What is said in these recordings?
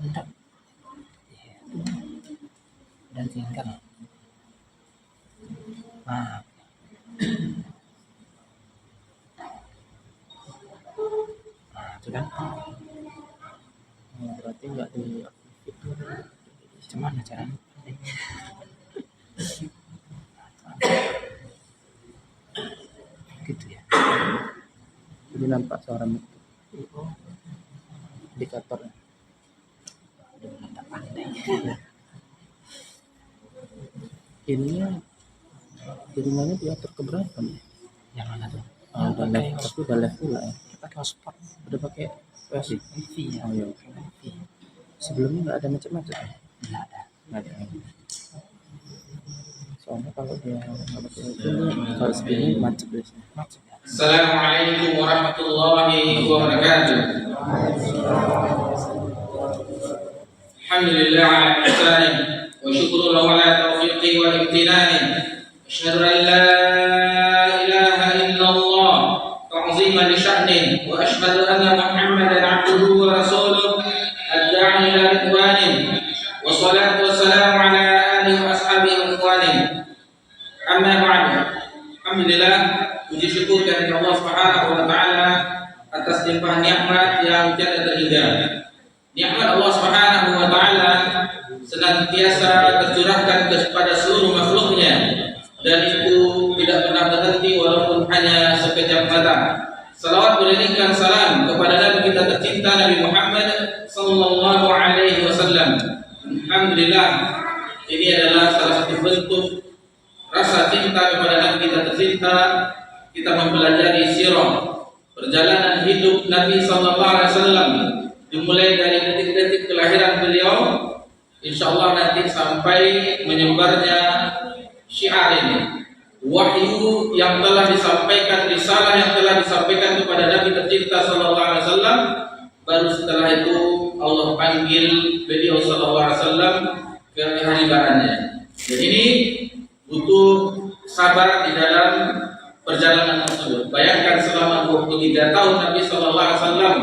Entah. Dan singkat. Nah, sudah. Berarti nggak di itu. Cuman caranya? Gitu ya. Jadi nampak suara itu indikator. Ininya jaringannya diatur ke berapa nih? Yang mana tuh? Udah live, tapi udah live pula ya. Pakai hotspot. Udah pakai wifi ya. Oh iya. Wifi. Sebelumnya nggak ada macam-macam ya? Nggak ada. Soalnya kalau dia nggak pakai wifi, kalau segini macet biasanya. Macet. Assalamualaikum warahmatullahi wabarakatuh. Alhamdulillah ala ihsanih wa syukru lahu ala taufiqi wa imtinani. Asyhadu an la ilaha illallah ta'ziman li sya'nih wa asyhadu anna Muhammadan 'abduhu wa rasuluh ad-da'i ila ridwanih wa salatu wassalamu ala alihi wa ashabihi wa ikhwanih. Amma ba'du. Alhamdulillah, puji syukur kepada Allah Subhanahu wa taala atas limpahan nikmat yang tiada terhingga. Nikmat Allah Subhanahu wa taala senantiasa tercurahkan kepada seluruh makhluknya, dan itu tidak pernah berhenti walaupun hanya sekejap mata. Salawat beriringkan salam kepada Nabi kita tercinta Nabi Muhammad sallallahu alaihi wasallam. Alhamdulillah, ini adalah salah satu bentuk rasa cinta kepada Nabi kita tercinta. Kita mempelajari sirah perjalanan hidup Nabi sallallahu alaihi wasallam, dimulai dari detik-detik kelahiran beliau, insyaallah nanti sampai menyebarnya syiar ini, wahyu yang telah disampaikan, risalah yang telah disampaikan kepada Nabi tercinta sallallahu alaihi wasallam. Baru setelah itu Allah panggil beliau sallallahu alaihi wasallam ke haribaannya. Dan ini butuh sabar di dalam perjalanan tersebut. Bayangkan selama 23 tahun Nabi sallallahu alaihi wasallam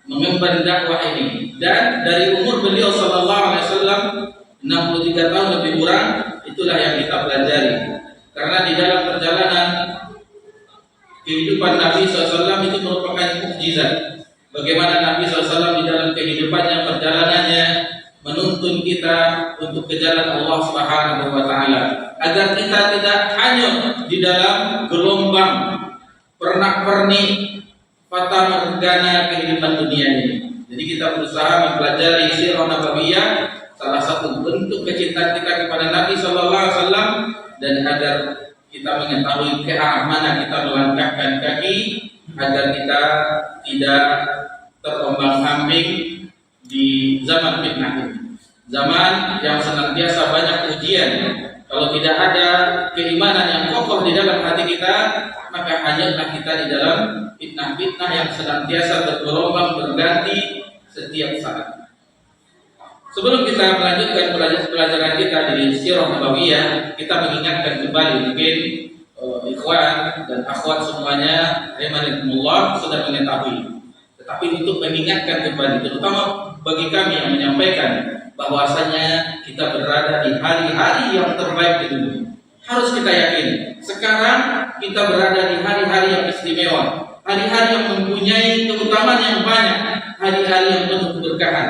mengemban dakwah ini, dan dari umur beliau sallallahu alaihi wasallam 63 tahun lebih kurang, itulah yang kita pelajari. Karena di dalam perjalanan kehidupan Nabi SAW itu merupakan mukjizat. Bagaimana Nabi SAW di dalam kehidupannya, perjalanannya menuntun kita untuk ke jalan Allah Subhanahu wa taala, agar kita tidak hanyut di dalam gelombang pernak-pernik fata morgana kehidupan dunia ini. Jadi kita berusaha mempelajari sirah nabawiyah, salah satu bentuk kecintaan kita kepada Nabi sallallahu alaihi wasallam, dan agar kita mengetahui ke arah mana kita melangkahkan kaki agar kita tidak terombang-ambing di zaman fitnah ini. Zaman yang senantiasa banyak ujian. Kalau tidak ada keimanan yang kokoh di dalam hati kita, maka hanyalah kita di dalam fitnah-fitnah yang senantiasa bergelombang berganti setiap saat. Sebelum kita melanjutkan pelajaran kita di sirah nabawiyah, kita mengingatkan kembali, mungkin ikhwan dan akhwat semuanya rahimakumullah sudah mengetahui. Tetapi untuk mengingatkan kembali, terutama bagi kami yang menyampaikan, bahwasanya kita berada di hari-hari yang terbaik di dunia. Harus kita yakini, sekarang kita berada di hari-hari yang istimewa, hari-hari yang mempunyai keutamaan yang banyak, hari-hari yang penuh keberkahan.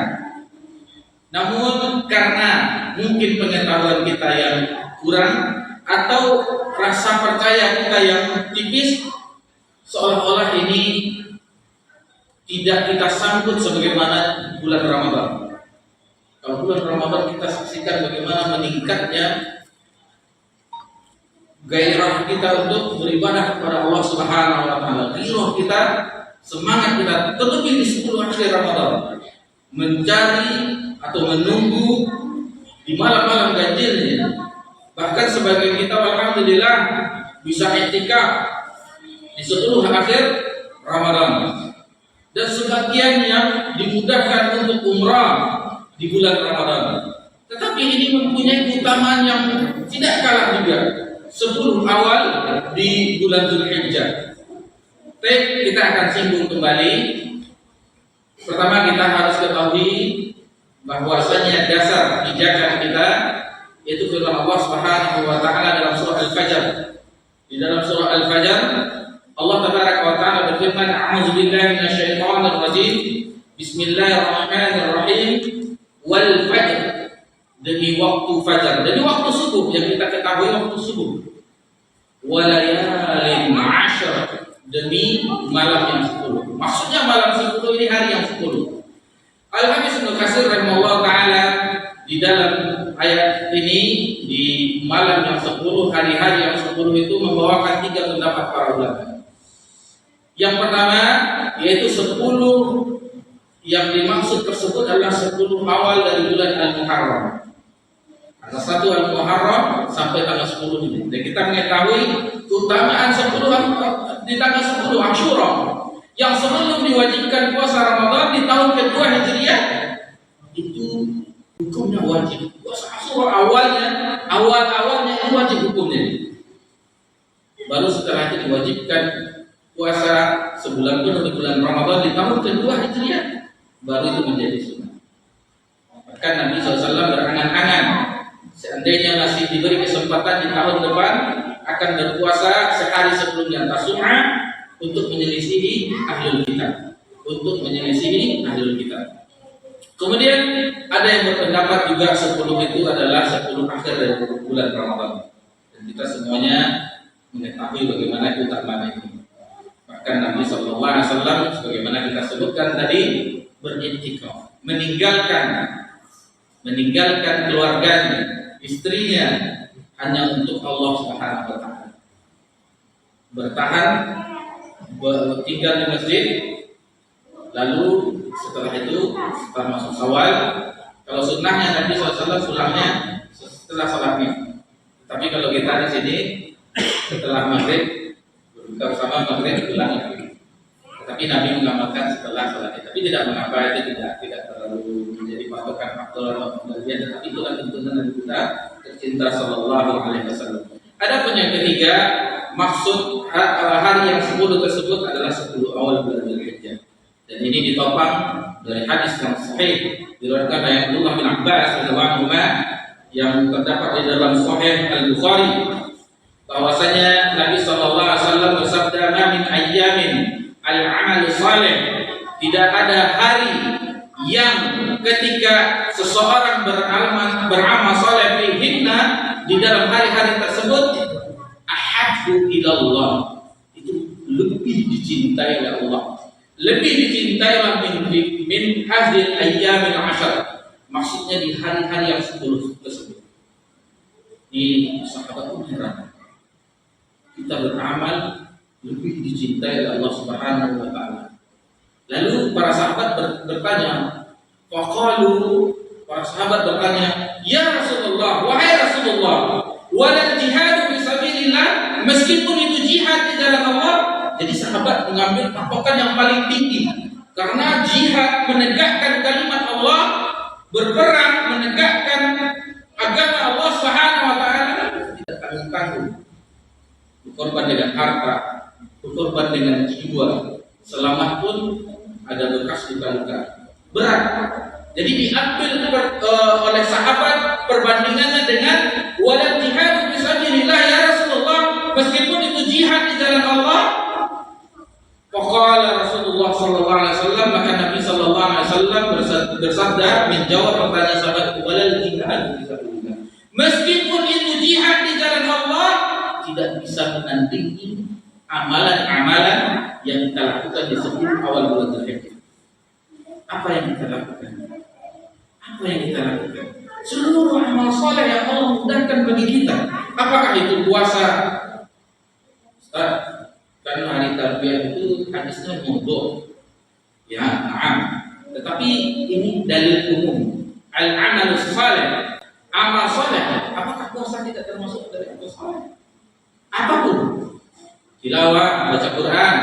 Namun karena mungkin pengetahuan kita yang kurang atau rasa percaya kita yang tipis, seolah-olah ini tidak kita sambut sebagaimana bulan Ramadan. Kalau bulan Ramadan kita saksikan bagaimana meningkatnya gairah kita untuk beribadah kepada Allah Subhanahu wa taala. Gairah kita, semangat kita, terlebih di 10 akhir Ramadan, mencari atau menunggu di malam-malam ganjilnya. Bahkan sebagian kita alhamdulillah bisa i'tikaf di 10 akhir Ramadan. Dan sebagian yang dimudahkan untuk umrah di bulan Ramadan. Tetapi ini mempunyai keutamaan yang tidak kalah juga 10 awal di bulan Dzulhijjah. Baik, kita akan singgung kembali. Pertama kita harus ketahui bahwasanya dasar pijakan kita yaitu firman Allah Subhanahu wa taala dalam surah Al-Fajr. Di dalam surah Al-Fajr Allah Tabaraka wa taala berfirman, "A'udzu billahi minasyaitonir rajim. Bismillahirrahmanirrahim. Wal fajr." Demi waktu fajar, demi waktu subuh yang kita ketahui waktu subuh. Walayalin 'ashr, demi malam yang 10. Maksudnya malam 10 ini hari yang 10. Al-Hafiz Ibnu Katsir rahimahullah taala di dalam ayat ini di malam yang 10, hari-hari yang 10 itu membawakan 3 pendapat para ulama. Yang pertama yaitu 10 yang dimaksud tersebut adalah 10 awal dari bulan Al-Muharram. Ada 1 Al-Muharram sampai tanggal 10 ini. Dan kita mengetahui keutamaan 10 di tanggal 10 Asyura yang sebelum diwajibkan puasa Ramadan di tahun kedua Hijriah itu hukumnya wajib. Puasa Asyura awalnya itu wajib hukumnya. Baru setelah itu diwajibkan puasa sebulan penuh di bulan Ramadan di tahun kedua Hijriah, baru itu menjadi sunnah. Bahkan Nabi SAW berangan-angan seandainya masih diberi kesempatan di tahun depan akan berpuasa sehari sebelumnya Tasu'a untuk menyelisihi ahlul kitab, Kemudian ada yang berpendapat juga 10 itu adalah 10 akhir dari bulan Ramadan. Dan kita semuanya mengetahui bagaimana keutamaan ini. Bahkan Nabi SAW sebagaimana kita sebutkan tadi beriktikaf, meninggalkan keluarganya, istrinya hanya untuk Allah Subhanahu wa taala. Bertahan tinggal di masjid, lalu setelah masuk Syawal, kalau sunnahnya Nabi SAW pulangnya setelah salatnya. Tapi kalau kita di sini setelah maghrib berbuka bersama maghrib pulang lagi. Tapi Nabi mengamalkan setelah salatnya. Tapi tidak mengapa, itu tidak terlalu menjadi patokan faktor bagian, tetapi itulah tuntunan dari kita tercinta Sallallahu Alaihi Wasallam. Adapun yang ketiga, maksud hari yang 10 tersebut adalah 10 awal bulan Dzulhijjah. Dan ini ditopang dari hadis yang sahih diriwayatkan oleh Abdullah bin Abbas radhiyallahu anhu yang terdapat di dalam Sahih Al-Bukhari bahwasanya Nabi sallallahu alaihi wasallam bersabda, "Ma min ayyamin al-'amal salih." Tidak ada hari yang ketika seseorang beramal saleh fihinna, di dalam hari-hari tersebut ahabbu ilallah, itu lebih dicintai oleh Allah, lebih dicintai min hadhil ayyamil 'ashr. Maksudnya di hari-hari yang 10 tersebut. Di sahabat pun heran, kita beramal lebih dicintai oleh Allah Subhanahu wa taala. Lalu para sahabat bertanya, para sahabat bertanya, "Ya Rasulullah, wahai Rasulullah, walal jihad fi sabilillah?" Meskipun itu jihad di jalan Allah. Jadi sahabat mengambil patokan yang paling tinggi, karena jihad menegakkan kalimat Allah, berperang menegakkan agama Allah Subhanahu wa taala tidak tanggung-tanggung. Berkorban dengan harta, berkorban dengan jiwa, selamat pun ada bekas luka-luka berat. Jadi diambil oleh sahabat perbandingannya dengan walal jihad fi sabilillah ya Rasulullah, meskipun itu jihad di jalan Allah. Faqala Rasulullah sallallahu alaihi wasallam, maka Nabi sallallahu alaihi wasallam bersabda menjawab pertanyaan sahabat, walal jihad fi sabilillah, meskipun itu jihad di jalan Allah, tidak bisa menandingi amalan-amalan yang kita lakukan di sebelum awal bulan Dzulhijjah. Apa yang kita lakukan? Seluruh amal saleh yang Allah mudahkan bagi kita. Apakah itu puasa? Ustaz, kan hari tarbiyah itu hadisnya mudhaf. Ya, na'am. Tetapi ini dalil umum. Al-amalus saleh, amal saleh. Apakah puasa tidak termasuk dari amal saleh? Apapun. Tilawah, baca Quran,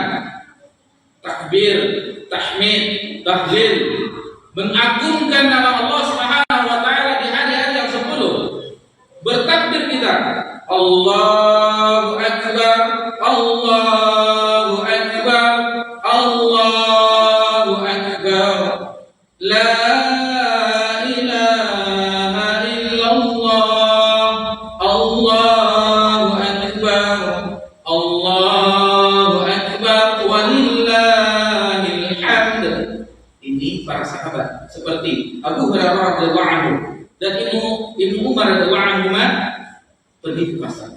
takbir, tahmid, tahlil, mengagungkan nama Allah Subhanahu wa taala di hari-hari yang 10. Bertakbir kita, Allahu akbar, Allahu akbar, Allahu akbar. La Abu Hurairah radhiyallahu anhu dan Ibnu Umar radhiyallahu anhu pergi ke pasar.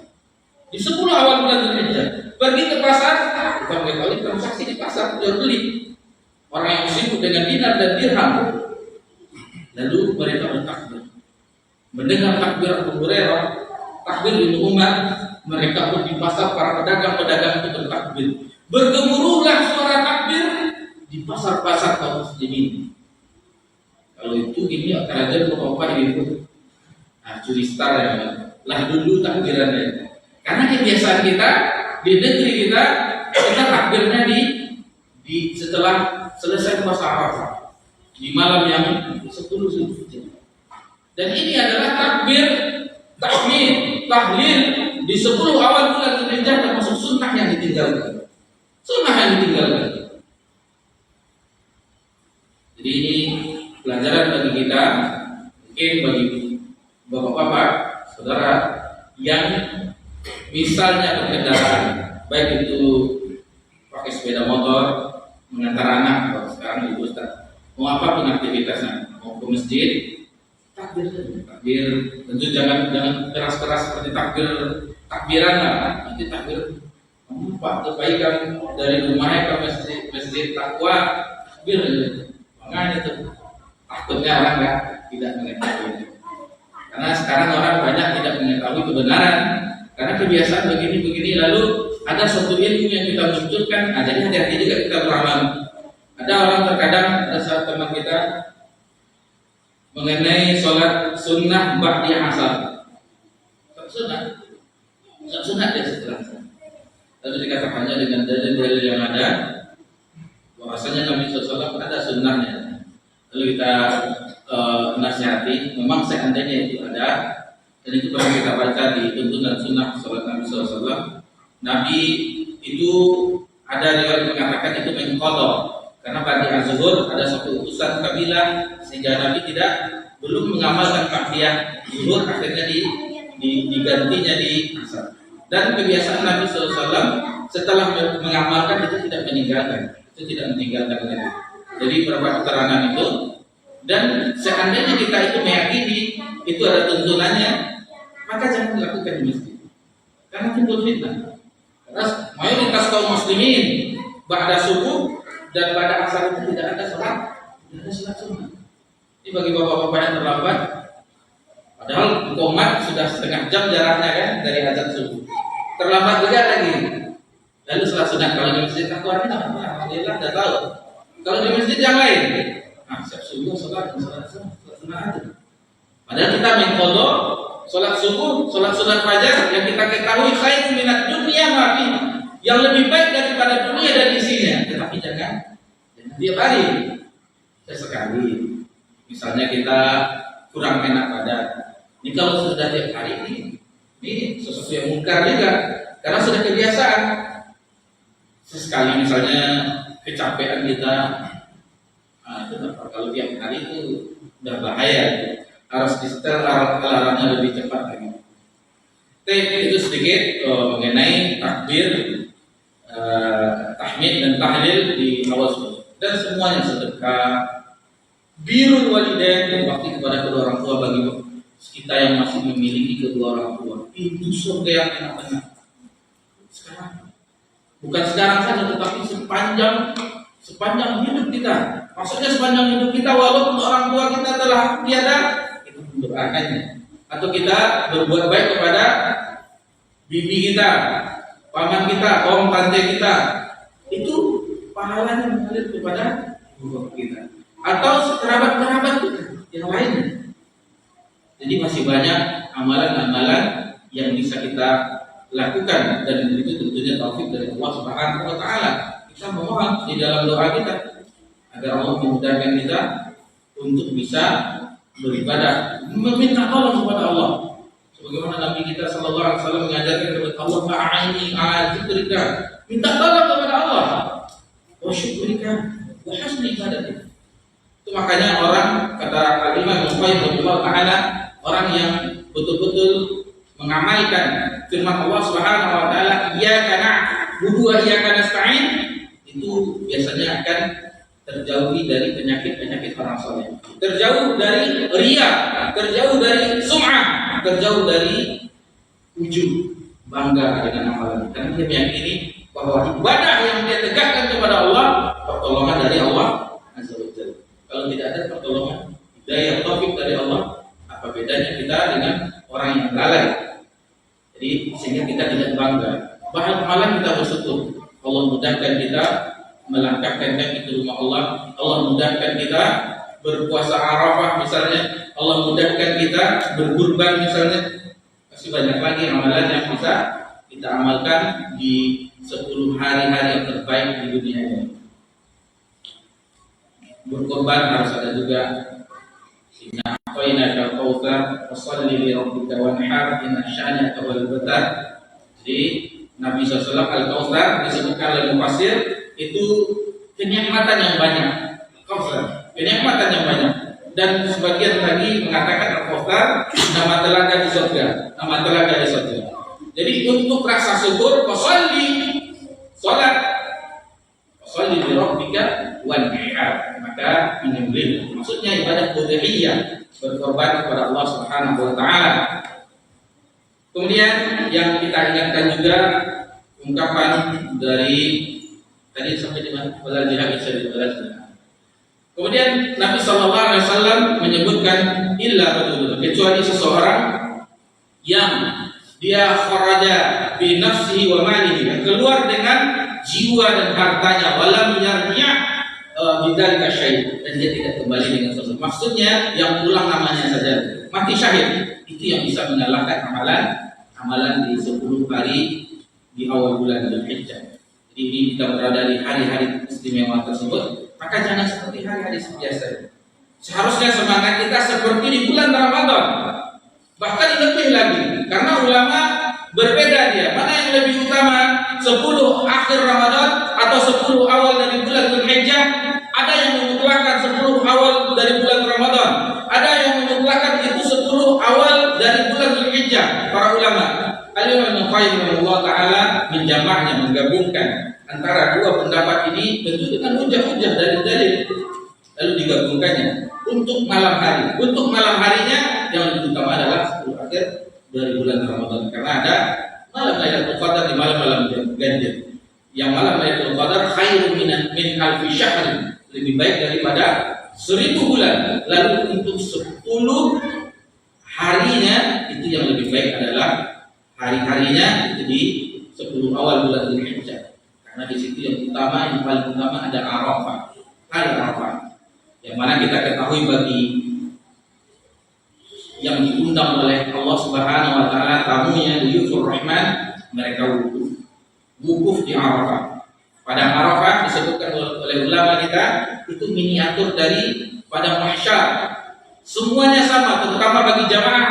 Di 10 awal bulan Dzulhijjah, pergi ke pasar, bukan mengetahui transaksi di pasar, jual beli. Orang yang sibuk dengan dinar dan dirham. Lalu mereka bertakbir. Mendengar takbir Abu Hurairah, takbir Ibnu Umar, mereka pun di pasar, para pedagang-pedagang itu bertakbir. Bergemuruhlah suara takbir di pasar-pasar kaum muslimin. Kalau itu ini kerajaan apa itu? Curi star ya, lah dulu takbirannya. Karena kebiasaan kita di negeri kita takbirnya di setelah selesai puasa Arafah di malam yang 10 Zulhijjah. Dan ini adalah takbir, tahmid, tahlil di 10 awal bulan Dzulhijjah termasuk sunnah yang ditinggalkan. Sunnah yang ditinggalkan. Jadi ini pelajaran bagi kita, mungkin bagi bapak-bapak, saudara yang misalnya berkendaraan, baik itu pakai sepeda motor, mengantar anak, kalau sekarang ibu Ustaz, mau apapun aktivitasnya, mau ke masjid, takbir, tentu jangan keras-keras seperti takbiran lah, nanti takbir Pak kebaikan dari rumahnya ke masjid takwa, takbir, makanya itu takutnya orang tidak mengetahui. Karena sekarang orang banyak tidak mengetahui kebenaran karena kebiasaan begini-begini, lalu ada suatu ilmu yang kita munculkan. Jadi hati-hati juga kita beramal. Ada orang terkadang, ada saat teman kita mengenai sholat sunnah ba'diyah asar. Sunnah dia setelah. Lalu dikatakannya dengan dalil-dalil yang ada, bahwasanya Nabi SAW ada sunnahnya. Lalu kita nasihati, memang seandainya itu ada, dan itu pernah kita baca di tuntunan sunnah sholat Nabi SAW. Nabi itu ada riwayat mengatakan itu mengqadha, karena bagi az-zuhur ada satu utusan kabilah sehingga Nabi belum mengamalkan ba'diyah zuhur, akhirnya digantinya di asar. Dan kebiasaan Nabi SAW setelah mengamalkan itu tidak meninggalkan lagi. Jadi beberapa keterangan itu. Dan seandainya kita itu meyakini itu ada tuntunannya, maka jangan dilakukan di masjid, karena timbul fitnah. Karena mayoritas kaum muslimin ba'da subuh dan pada asar itu tidak ada sholat sunnah. Ini bagi bapak-bapak yang terlambat, padahal umat sudah setengah jam jaraknya kan dari azan subuh, terlambat juga lagi. Lalu sholat sunnah kalau di masjid aku artinya alhamdulillah sudah tahu. Kalau di masjid yang lain, siap subuh sholat sunnah aja. Padahal kita mengqadha sholat subuh, sholat sunat fajar yang kita ketahui khairun minad dunya ma fiha, yang lebih baik daripada dunia dan isinya. Tetapi jangan tiap hari. Sesekali, misalnya kita kurang enak badan. Ini kalau sudah tiap hari ini sesuatu yang mungkar juga, karena sudah kebiasaan. Sesekali misalnya kecapean kita, kalau tiap hari itu udah bahaya, harus disetel alarmnya lebih cepat lagi. Itu sedikit mengenai takbir, tahmid dan tahlil di awal subuh. Dan semuanya sedekah, birrul walidain, berbakti kepada kedua orang tua bagi kita yang masih memiliki kedua orang tua. Itu surga yang enak-enak. Sekarang, bukan sekarang saja, tetapi sepanjang hidup kita. Maksudnya sepanjang hidup kita, walaupun orang tua kita telah tiada, kita mendoakannya. Atau kita berbuat baik kepada bibi kita, paman kita, om tante kita. Itu pahalanya mengalir kepada guru kita. Atau kerabat-kerabat kita yang lainnya. Jadi masih banyak amalan-amalan yang bisa kita lakukan, dan itu tentunya taufik dari Allah Subhanahu wa taala. Kita memohon di dalam doa kita agar Allah memudahkan kita untuk bisa beribadah, meminta tolong kepada Allah. Sebagaimana Nabi kita sallallahu alaihi wasallam mengajarkan kepada Allah, "Fa'ini 'ala dzikrika." Minta tolong kepada Allah. Wa syukrika wa husni ibadatik. Itu makanya orang, kata Al-Imam Al-Qayyim rahimahullah taala, orang yang betul-betul mengamalkan firman Allah Subhanahu wa taala, "Iyyaka na'budu wa iyyaka nasta'in," itu biasanya akan terjauhi dari penyakit-penyakit orang soleh, terjauh dari riya, terjauh dari sum'ah, terjauh dari ujub, bangga dengan amalan. Karena dia meyakini bahwa ibadah yang dia tegakkan kepada Allah, pertolongan dari Allah Azza wa Jalla. Kalau tidak ada pertolongan, hidayah, taufik dari Allah, apa bedanya kita dengan orang yang lalai? Jadi sehingga kita tidak bangga. Bahkan malah kita bersyukur. Allah mudahkan kita melangkahkan kaki ke rumah Allah. Allah mudahkan kita berpuasa Arafah misalnya. Allah mudahkan kita berkurban misalnya. Masih banyak lagi amalan yang bisa kita amalkan di 10 hari-hari yang terbaik di dunia ini. Berkorban harus ada juga. Inna a'tainaka al-kautsar fasholli li rabbika wanhar inna syani'aka wal abtar. Jadi Nabi SAW al-kautsar disebutkan oleh mufassir itu kenikmatan yang banyak. Kautsar, kenikmatan yang banyak. Dan sebagian lagi mengatakan al-kautsar nama telaga di surga, nama telaga di surga. Jadi untuk rasa syukur fasholli, salat, fasholli li rabbika wanhar, maka menyembelih. Maksudnya ibadah udhiyah, berkorban kepada Allah Subhanahu wa taala. Kemudian yang kita ingatkan juga ungkapan dari tadi sampai di mana? Wala jihad fisabilillah. Kemudian Nabi sallallahu alaihi wasallam menyebutkan illa rajulun, kecuali seseorang yang dia kharaja bi nafsihi wa malihi, keluar dengan jiwa dan hartanya, walam yarnya bidzalika syai', dan dia tidak kembali dengan sesuatu. Maksudnya yang pulang namanya saja, mati syahid, itu yang bisa mengalahkan amalan di 10 hari di awal bulan Dzulhijjah. Jadi ini kita berada di hari-hari istimewa tersebut, maka jangan seperti hari-hari biasa. Seharusnya semangat kita seperti di bulan Ramadan, bahkan lebih lagi, karena ulama berbeda dia, mana yang lebih utama, 10 akhir Ramadan atau 10 awal dari bulan Dzulhijjah. Ada yang memutlakkan 10 awal dari bulan Ramadan, ada yang memutlakkan itu 10 awal dari bulan Dzulhijjah. Para ulama Al-Imam Ibnu Qayyim Allah Ta'ala menjamaknya, menggabungkan antara dua pendapat ini tentu dengan hujah-hujah dari dalil, lalu digabungkannya untuk malam hari. Untuk malam harinya yang lebih utama adalah 10 akhir dari bulan Ramadan, karena ada malam Lailatul Qadar di malam-malam ganjil. Yang malam Lailatul Qadar khairun min alfi syahr, lebih baik daripada 1000 bulan. Lalu untuk 10 harinya itu yang lebih baik adalah hari-harinya itu di 10 awal bulan Dzulhijjah, karena di situ yang utama, yang paling utama ada Arafah, hari Arafah, yang mana kita ketahui bagi yang diundang oleh Allah Subhanahu wa taala tamunya Diyufur Rahman, mereka wukuf di Arafah. Padang Arafah disebutkan oleh ulama kita itu miniatur dari padang mahsyar. Semuanya sama, terutama bagi jamaah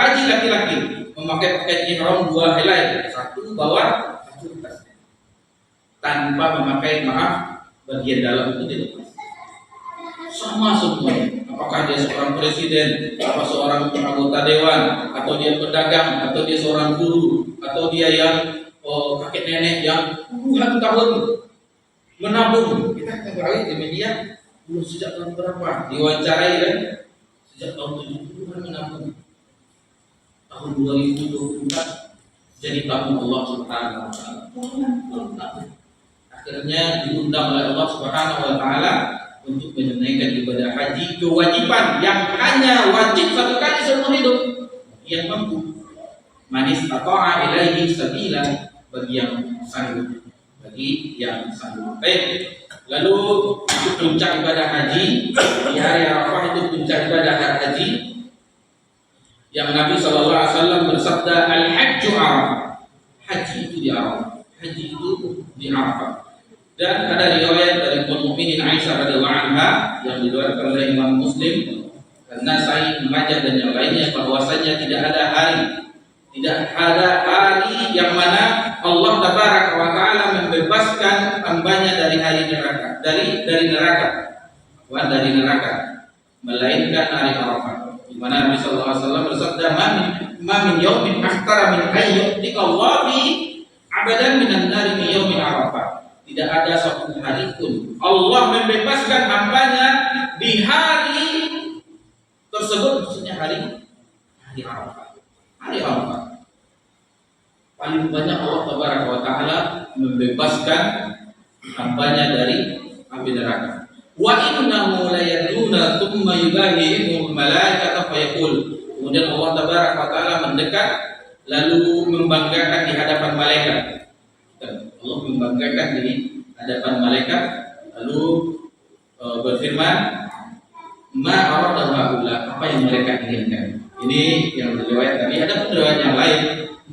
haji laki-laki, memakai pakaian ihram 2 helai, satu bawah, satu atas, tanpa memakai bagian dalam itu dilepas. Sama semuanya. Apakah dia seorang presiden, apa seorang anggota dewan, atau dia pedagang, atau dia seorang guru, atau dia yang kakek nenek yang puluhan tahun menabung. Kita ketahui di media sejak tahun berapa diwawancarai kan, sejak tahun 70-an menabung. Tahun 2024 jadi tahun Allah Subhanahu wa taala. Akhirnya diundang oleh Allah Subhanahu wa taala untuk menunaikan ibadah haji, kewajiban yang hanya wajib 1 kali seumur hidup. Yang mampu, manis ata'a ilaihi sabila, bagi yang sanggup, bagi yang sanggup. Baik. Lalu itu puncak ibadah haji di hari Arafah, itu puncak ibadah haji yang Nabi SAW bersabda, al-hajju Arafah, haji itu di Arafah, haji itu di Arafah. Dan ada riwayat dari Ummul Mukminin Aisyah radhiyallahu anha yang diriwayatkan oleh Imam Muslim, An-Nasa'i, Ibnu Majah dan yang lainnya, bahwasanya tidak ada hari yang mana Allah Tabaraka wa taala membebaskan hambanya dari hari neraka, dari neraka, melainkan hari Arafah, di mana Nabi sallallahu alaihi wasallam bersabda, "Ma min yaumin aktsara min ayyutika Allah bi abadan minan nari min yaumin Arafah." Tidak ada satu hari pun Allah membebaskan hambanya di hari tersebut, maksudnya hari Arafah. Hari Arafah. Paling banyak Allah Tabaraka wa Ta'ala membebaskan hambanya dari api neraka. Wa innahu la yaduna thumma yubahimu malaikata fayaqul. Kemudian Allah Tabaraka wa Ta'ala mendekat lalu membanggakan di hadapan malaikat. Allah membanggakan di hadapan malaikat lalu berfirman, ma arada haula, apa yang mereka inginkan. Ini yang riwayat tadi. Ada pun riwayat yang lain,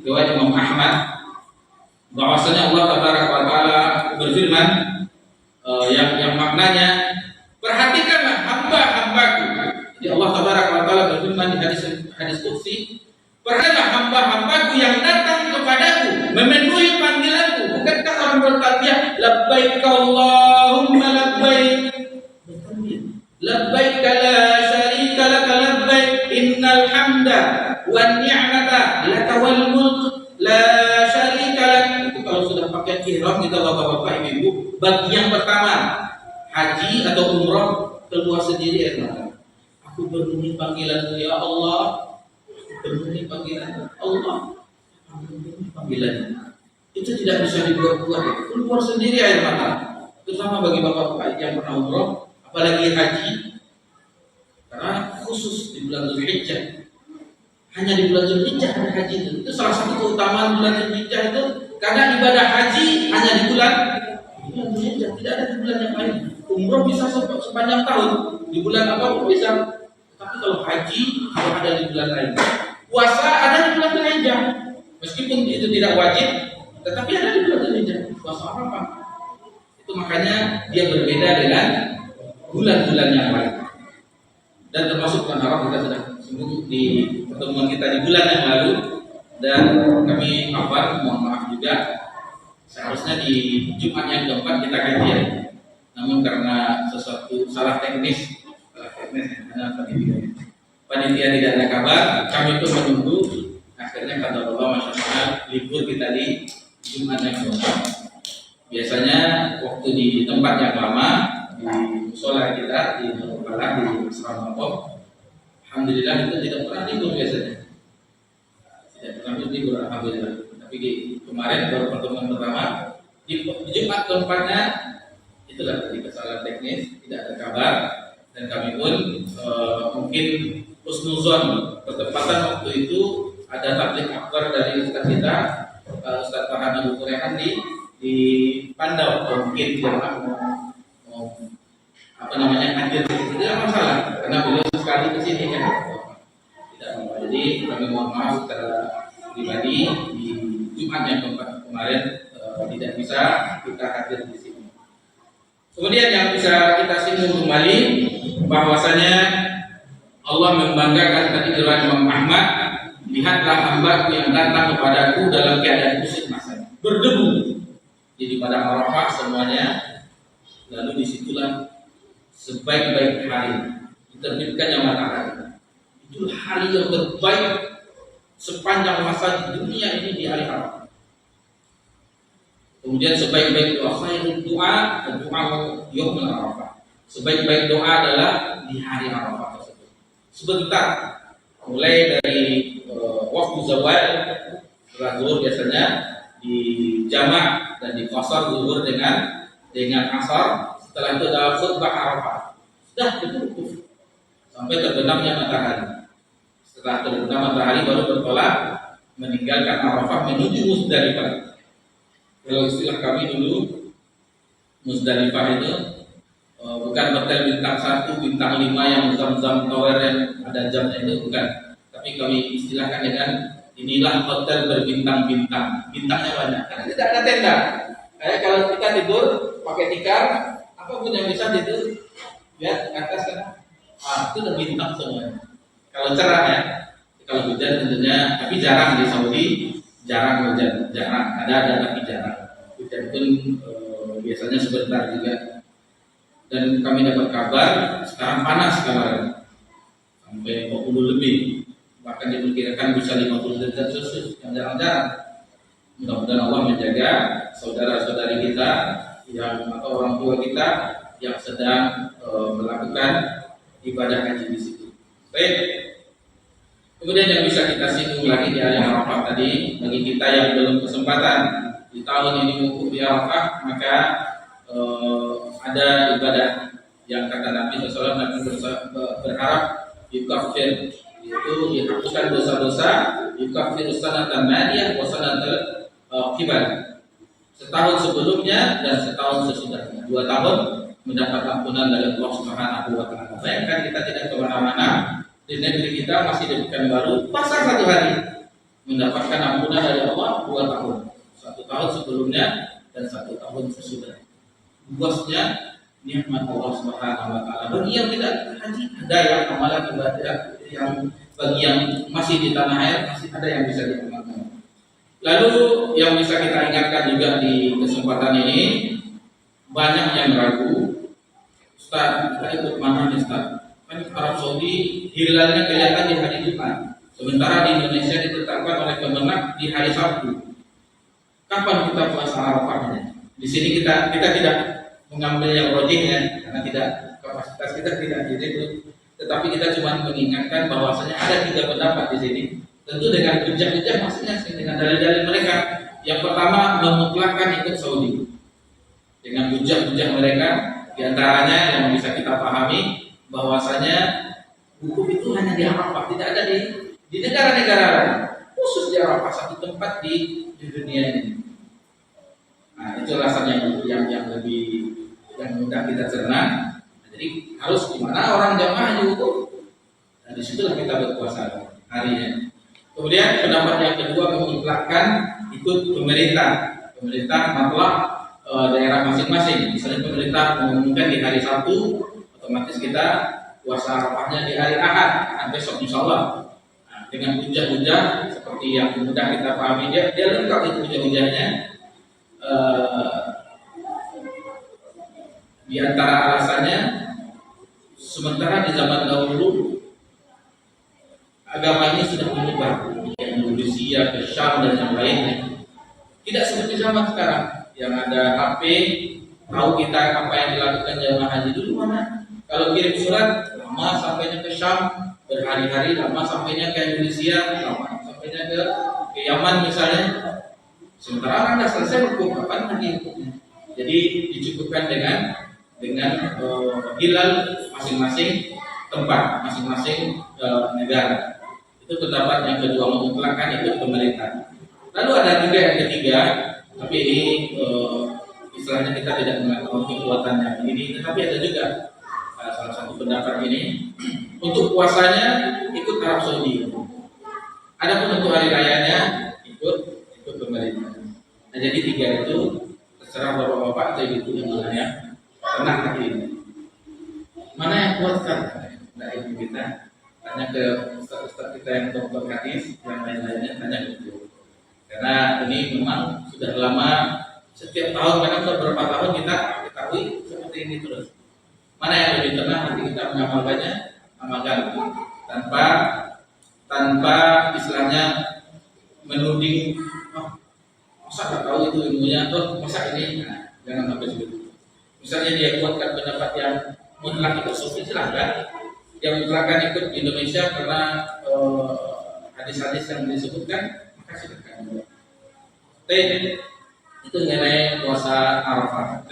riwayat Imam Ahmad, bahwasanya Allah Tabaraka wa Ta'ala berfirman yang maknanya, perhatikanlah hamba-hambaku. Jadi Allah Tabaraka wa Ta'ala berfirman di hadis qudsi, perhatikanlah hamba-hambaku yang datang kepadaku memenuhi panggilanku. Bukankah orang bertalbiyah labbaik Allahumma labbaik, labbaik la syarika lak labbaik, innal hamda wan ni'mata laka wal mulk la syarika lak. Itu kalau sudah pakai ihram kita bapak-bapak ibu-ibu, bagi yang pertama haji atau umrah keluar sendiri air mata. Aku berpenuhi panggilanmu ya Allah, berpenuhi panggilan Allah, berpenuhi panggilan. Itu tidak bisa dibuat-buat, keluar sendiri air mata. Terutama bagi bapak-bapak yang pernah umrah, apalagi haji, karena khusus di bulan Dzulhijjah. Hanya di bulan Dzulhijjah ada haji itu. Itu salah satu keutamaan bulan Dzulhijjah itu, karena ibadah haji hanya di bulan Dzulhijjah, tidak ada di bulan yang lain. Umroh bisa sepanjang tahun, di bulan apapun bisa. Tapi kalau haji kalau ada di bulan lain. Puasa ada di bulan Dzulhijjah, meskipun itu tidak wajib, tetapi ada di bulan Dzulhijjah. Puasa apa? Itu makanya dia berbeda dengan bulan-bulan yang lain. Dan termasuk bulan Arafah kita sudah singgung di pertemuan kita di bulan yang lalu, dan kami mohon maaf juga, seharusnya di Jumat yang keempat kita kajian, namun karena sesuatu salah teknis karena panitia tidak ada kabar, kami pun menunggu. Akhirnya kata Allah, masya Allah, libur kita di Jumat yang keempat. Biasanya waktu di tempat yang lama, di musola kita di Nurul di Asrama Pop, alhamdulillah itu tidak pernah libur biasanya, tidak pernah libur alhamdulillah. Tapi kemarin baru pertemuan pertama di Jumat keempatnya, itulah tadi kesalahan teknis, tidak ada kabar, dan kami pun mungkin husnuzon bertepatan waktu itu ada tabligh akbar dari ustaz kita, Ustaz Farhan Abu Kurehan di Pandau. Mungkin jemaah mau hadir, tidak masalah karena beliau sekali ke sini kan, tidak apa. Jadi kami mohon maaf secara pribadi di Jumat yang keempat kemarin tidak bisa kita hadir di sini. Kemudian yang bisa kita singgung kembali, bahwasanya Allah membanggakan tadi riwayat Imam Ahmad, lihatlah hambaku yang datang kepadaku dalam keadaan kusut masanya, berdebu. Jadi pada Arafah semuanya, lalu disitulah sebaik-baik hari diterbitkannya matahari. Itu hari yang terbaik sepanjang masa di dunia ini, di hari Arafah. Kemudian sebaik-baik doa, khairul doa yaumul Arafah. Sebaik-baik doa adalah di hari Arafah tersebut. Sebentar, mulai dari waktu zawal, setelah zuhur biasanya di jamak dan di qasar zuhur dengan asar. Setelah itu ada khutbah Arafah. Sudah itu wukuf sampai terbenamnya matahari. Setelah terbenam matahari baru bertolak meninggalkan Arafah menuju Muzdalifah. Kalau istilah kami dulu, Muzdalifah itu bukan hotel bintang 1, bintang 5 yang zam-zam tower yang ada jamnya itu, bukan. Tapi kami istilahkan dengan inilah hotel berbintang-bintang. Bintangnya banyak karena tidak ada tenda. Kayak kalau kita tidur pakai tikar, apapun yang bisa tidur, lihat ke atas kan, itu udah bintang semuanya. Kalau cerah ya, kalau hujan tentunya, tapi jarang di Saudi, jarang hujan, jarang. Ada tapi jarang. Hujan pun biasanya sebentar juga. Dan kami dapat kabar sekarang panas kemarin, sampai 40 lebih, bahkan diperkirakan bisa 50 derajat Celcius, yang jarang-jarang. Mudah-mudahan Allah menjaga saudara-saudari kita yang atau orang tua kita yang sedang melakukan ibadah haji di situ. Baik. Kemudian yang bisa kita singgung lagi di hari Arafah tadi, bagi kita yang belum kesempatan di tahun ini wukuf di Arafah, maka ada ibadah yang kata Nabi SAW, Nabi berharap yukafir, yaitu dihapuskan dosa-dosa, yukafir sanatan madiyah wa sanatal kibar, setahun sebelumnya dan setahun sesudahnya. 2 tahun mendapat ampunan dari Allah Subhanahu wa taala. Bayangkan kita tidak kemana-mana, di negeri kita masih di Pekanbaru, pasar 1 hari mendapatkan ampunan dari Allah 2 tahun. 1 tahun sebelumnya dan 1 tahun sesudahnya. Luasnya nikmat Allah Subhanahu wa taala. Bagi yang tidak haji, ada yang amalan ibadah yang bagi yang masih di tanah air masih ada yang bisa diamalkan. Lalu yang bisa kita ingatkan juga di kesempatan ini, banyak yang ragu, Ustaz, kita ikut mana nih Ustaz? Kan Arab Saudi hilalnya kelihatan di hari Jumat, sementara di Indonesia ditetapkan oleh Kemenak di hari Sabtu. Kapan kita puasa Arafah ini? Di sini kita tidak mengambil yang rojih ya, karena tidak kapasitas kita tidak jadi, tetapi kita cuma mengingatkan bahwasanya ada 3 pendapat di sini. Tentu dengan hujah-hujah masing-masing, dengan dalil-dalil mereka. Yang pertama memutlakkan ikut Saudi dengan hujah-hujah mereka, diantaranya yang bisa kita pahami bahwasanya wukuf itu hanya di Arafah, tidak ada di negara-negara lain, khusus di Arafah, satu tempat di dunia ini. Nah, itu alasan yang lebih yang mudah kita cerna. Jadi harus di mana orang jamaah wukuf, nah disitulah kita berpuasa harinya. Kemudian pendapat yang kedua memutlakkan ikut pemerintah matlak daerah masing-masing. Misalnya pemerintah mengumumkan di hari Sabtu, otomatis kita puasa Arafahnya di hari Ahad besok insyaallah. Nah, dengan hujah-hujah seperti yang mudah kita pahami, dia lengkap itu hujah-hujahnya. Di antara alasannya, sementara di zaman dahulu agama ini sudah menyebar ke Indonesia, ke Syam dan yang lainnya. Tidak seperti zaman sekarang yang ada HP, tahu kita apa yang dilakukan jamaah haji dulu mana. Kalau kirim surat, lama sampainya ke Syam, berhari-hari, lama sampainya ke Indonesia, lama sampainya ke Yaman misalnya. Sementara Anda selesai wukuf, kapan lagi wukufnya? Jadi dicukupkan dengan hilal masing-masing tempat, masing-masing negara. Itu pendapat yang kedua, memutlakkan ikut pemerintah. Lalu ada juga yang ketiga, tapi ini istilahnya kita tidak mengetahui kekuatannya ini, tetapi ada juga salah satu pendapat ini untuk puasanya ikut Arab Saudi. Adapun untuk hari rayanya ikut pemerintah. Nah, jadi 3 itu terserah bapak-bapak atau ibu yang mana ya tenang hati ini. Mana yang kuatkan? Nah, itu kita tanya ke ustaz-ustaz kita yang dokter hadis, yang lain-lainnya tanya gitu. Karena ini memang sudah lama, setiap tahun, karena sudah beberapa tahun kita ketahui seperti ini terus. Mana yang lebih tenang nanti kita mengamalkannya, amalkan tanpa istilahnya menuding, masa nggak tahu itu ilmunya, atau masa ini, nah, jangan sampai seperti itu. Misalnya dia kuatkan pendapat yang mutlak ikut sufi, silahkan. Yang mutlakkan ikut Indonesia karena hadis-hadis yang disebutkan, maka silakan. Itu mengenai puasa Arafah.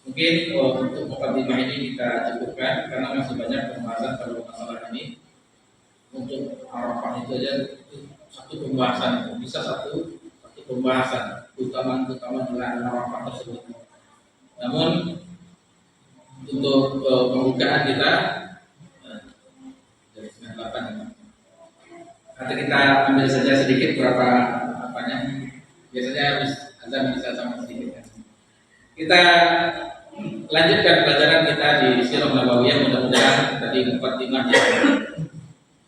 Mungkin untuk mukadimah ini kita cukupkan karena masih banyak pembahasan pada masalah ini. Untuk Arafah itu aja satu pembahasan, bisa satu pembahasan utama tentang Arafah tersebut. Namun untuk pembukaan kita dari 98, nanti kita ambil saja sedikit berapa apanya. Biasanya habis azan bisa sama sedikit kan. Kita lanjutkan pelajaran kita di Sirah Nabawiyah, mudah-mudahan tadi mukadimahnya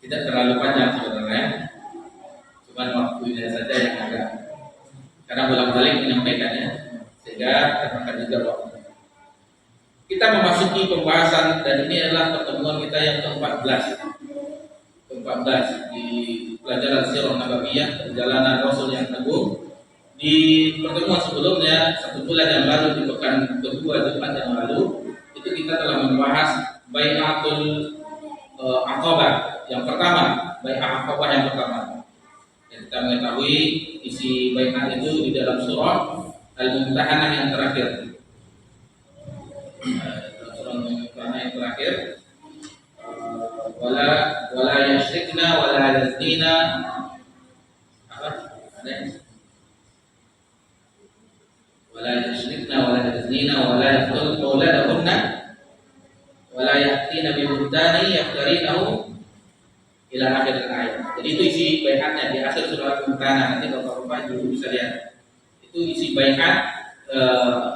tidak terlalu panjang sebenarnya. Cuma waktunya saja yang agak, karena bolak-balik menyampaikannya sehingga termakan juga waktu. Kita memasuki pembahasan, dan ini adalah pertemuan kita yang ke-14 di pelajaran Sirah Nabawiyah, perjalanan Rasul yang agung. Di pertemuan sebelumnya, 1 bulan yang lalu, di pekan kedua Jumat yang lalu, itu kita telah membahas Bai'atul Aqabah yang pertama, Bai'ah Aqabah yang pertama. Dan kita mengetahui isi bai'ah itu di dalam surah Al-Mumtahanah yang terakhir. Dalam surah Al-Mumtahanah yang terakhir, wala yashrikna wala yaznina, apa? Ada yang wala yashrikna wala yaznina wala yaqtulna auladahunna wala ya'tina bi buhtani yaftarinahu ila akhir ayat. Jadi itu isi bai'atnya di akhir surah Al-Mumtahanah. Nanti Bapak-bapak dulu bisa lihat. Itu isi bai'at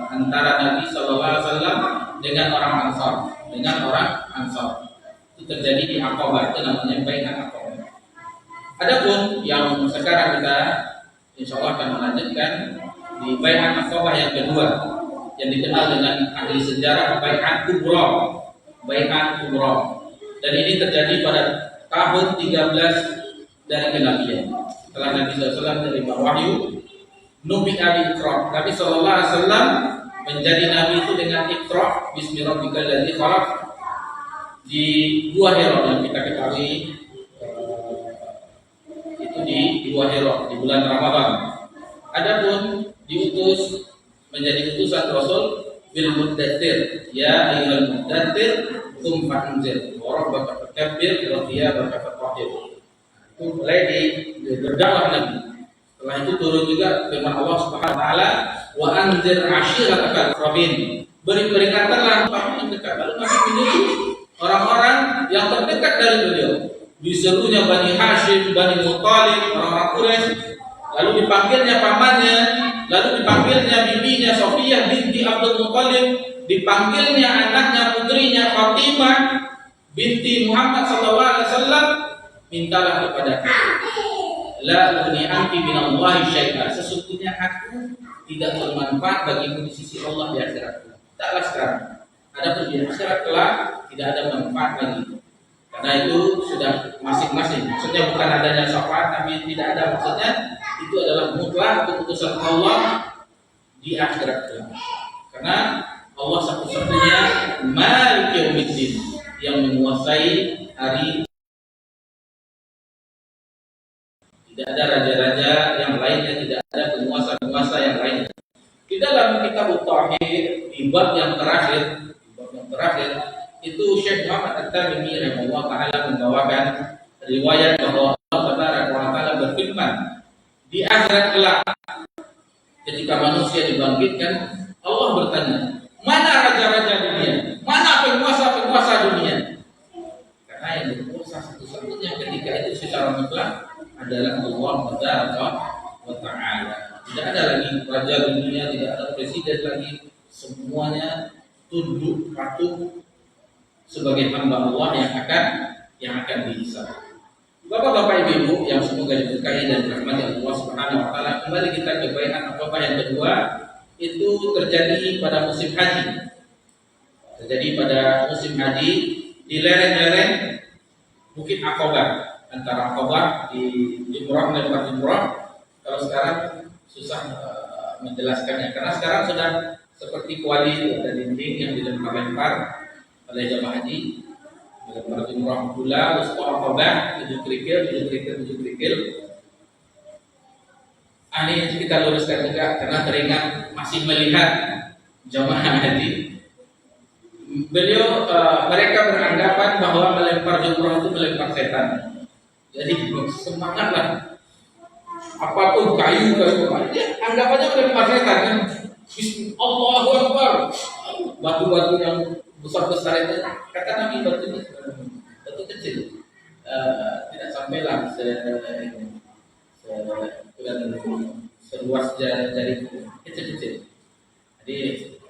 antara Nabi SAW dengan orang Ansar, Itu terjadi di Aqabah, itu namanya bai'at Aqabah. Adapun yang sekarang kita insya Allah akan melanjutkan di bai'at Aqabah yang kedua, yang dikenal dengan ahli sejarah bai'at Kubra. Dan ini terjadi pada tahun 13 dari kenabian. Setelah Nabi SAW menerima wahyu, Nubi'a bi Iqra. Nabi SAW menjadi nabi itu dengan Iqra, Bismi rabbikal ladzi khalaq, di Gua Hira yang kita ketahui itu di Gua Hira di bulan Ramadan. Adapun diutus menjadi utusan Rasul bil muddatsir, ya ayyuhal muddatsir qum fa'anzir wa rabbaka fakabbir wa thiyabaka fatahhir. Itu mulai berdakwah Nabi. Setelah itu turun juga firman Allah Subhanahu wa taala, wa anzir ashiratakal aqrabin. Beri peringatanlah orang yang dekat. Lalu Nabi menyuruh orang-orang yang terdekat dari beliau. Diserunya Bani Hashim, Bani Muttalib, orang-orang Quraisy. Lalu dipanggilnya pamannya, lalu dipanggilnya bibinya Sofiyah binti Abdul Muttalib, dipanggilnya anaknya putrinya Fatimah binti Muhammad SAW. Mintalah kepada la uni anti minallahi syai'a, sesungguhnya aku tidak bermanfaat bagimu di sisi Allah di akhirat. Taklah sekarang. Adapun di akhirat kelak tidak ada manfaat lagi. Karena itu sudah masing-masing. Maksudnya bukan adanya syafaat, tapi tidak ada, maksudnya itu adalah mutlak keputusan Allah di akhirat kelak. Karena Allah satu-satunya Malik Yaumiddin yang menguasai hari. Tidak ada raja-raja yang lainnya, tidak ada penguasa-penguasa yang lainnya. Di dalam kitab Tauhid di bab yang terakhir, itu Syekh Muhammad At-Tamimi rahimahullah taala membawakan riwayat bahwa Allah Taala berfirman di akhirat kelak ketika manusia dibangkitkan, Allah bertanya, mana raja-raja dunia, mana penguasa-penguasa dunia? Karena yang berkuasa satu-satunya ketika itu secara mutlak adalah Allah wa ta'ala. Tidak ada lagi raja dunia, tidak ada presiden lagi, semuanya tunduk patuh sebagai hamba Allah yang akan dihisab. Bapak-bapak, ibu-ibu yang semoga diberkahi dan dirahmati Allah Subhanahu wa taala, kembali kita ke bai'at Aqabah yang kedua, itu terjadi pada musim haji. Di lereng-lereng Bukit Aqabah, antara Aqabah di Jumrah melempar Jumrah. Kalau sekarang susah menjelaskannya karena sekarang sudah seperti kuali, ada dinding yang dilempar-lempar oleh jamaah haji, melempar Jumrah pula, terus Aqabah 7 kerikil. Ini kita luruskan juga karena teringat masih melihat jamaah haji. Mereka beranggapan bahwa melempar Jumrah itu melempar setan. Jadi semangatlah, apapun kayu, anggapannya melempar setan kan. Allahu Akbar, batu-batu yang besar-besar itu, kata Nabi, batu kecil, tidak sampailah seluas jari kecil-kecil. Jadi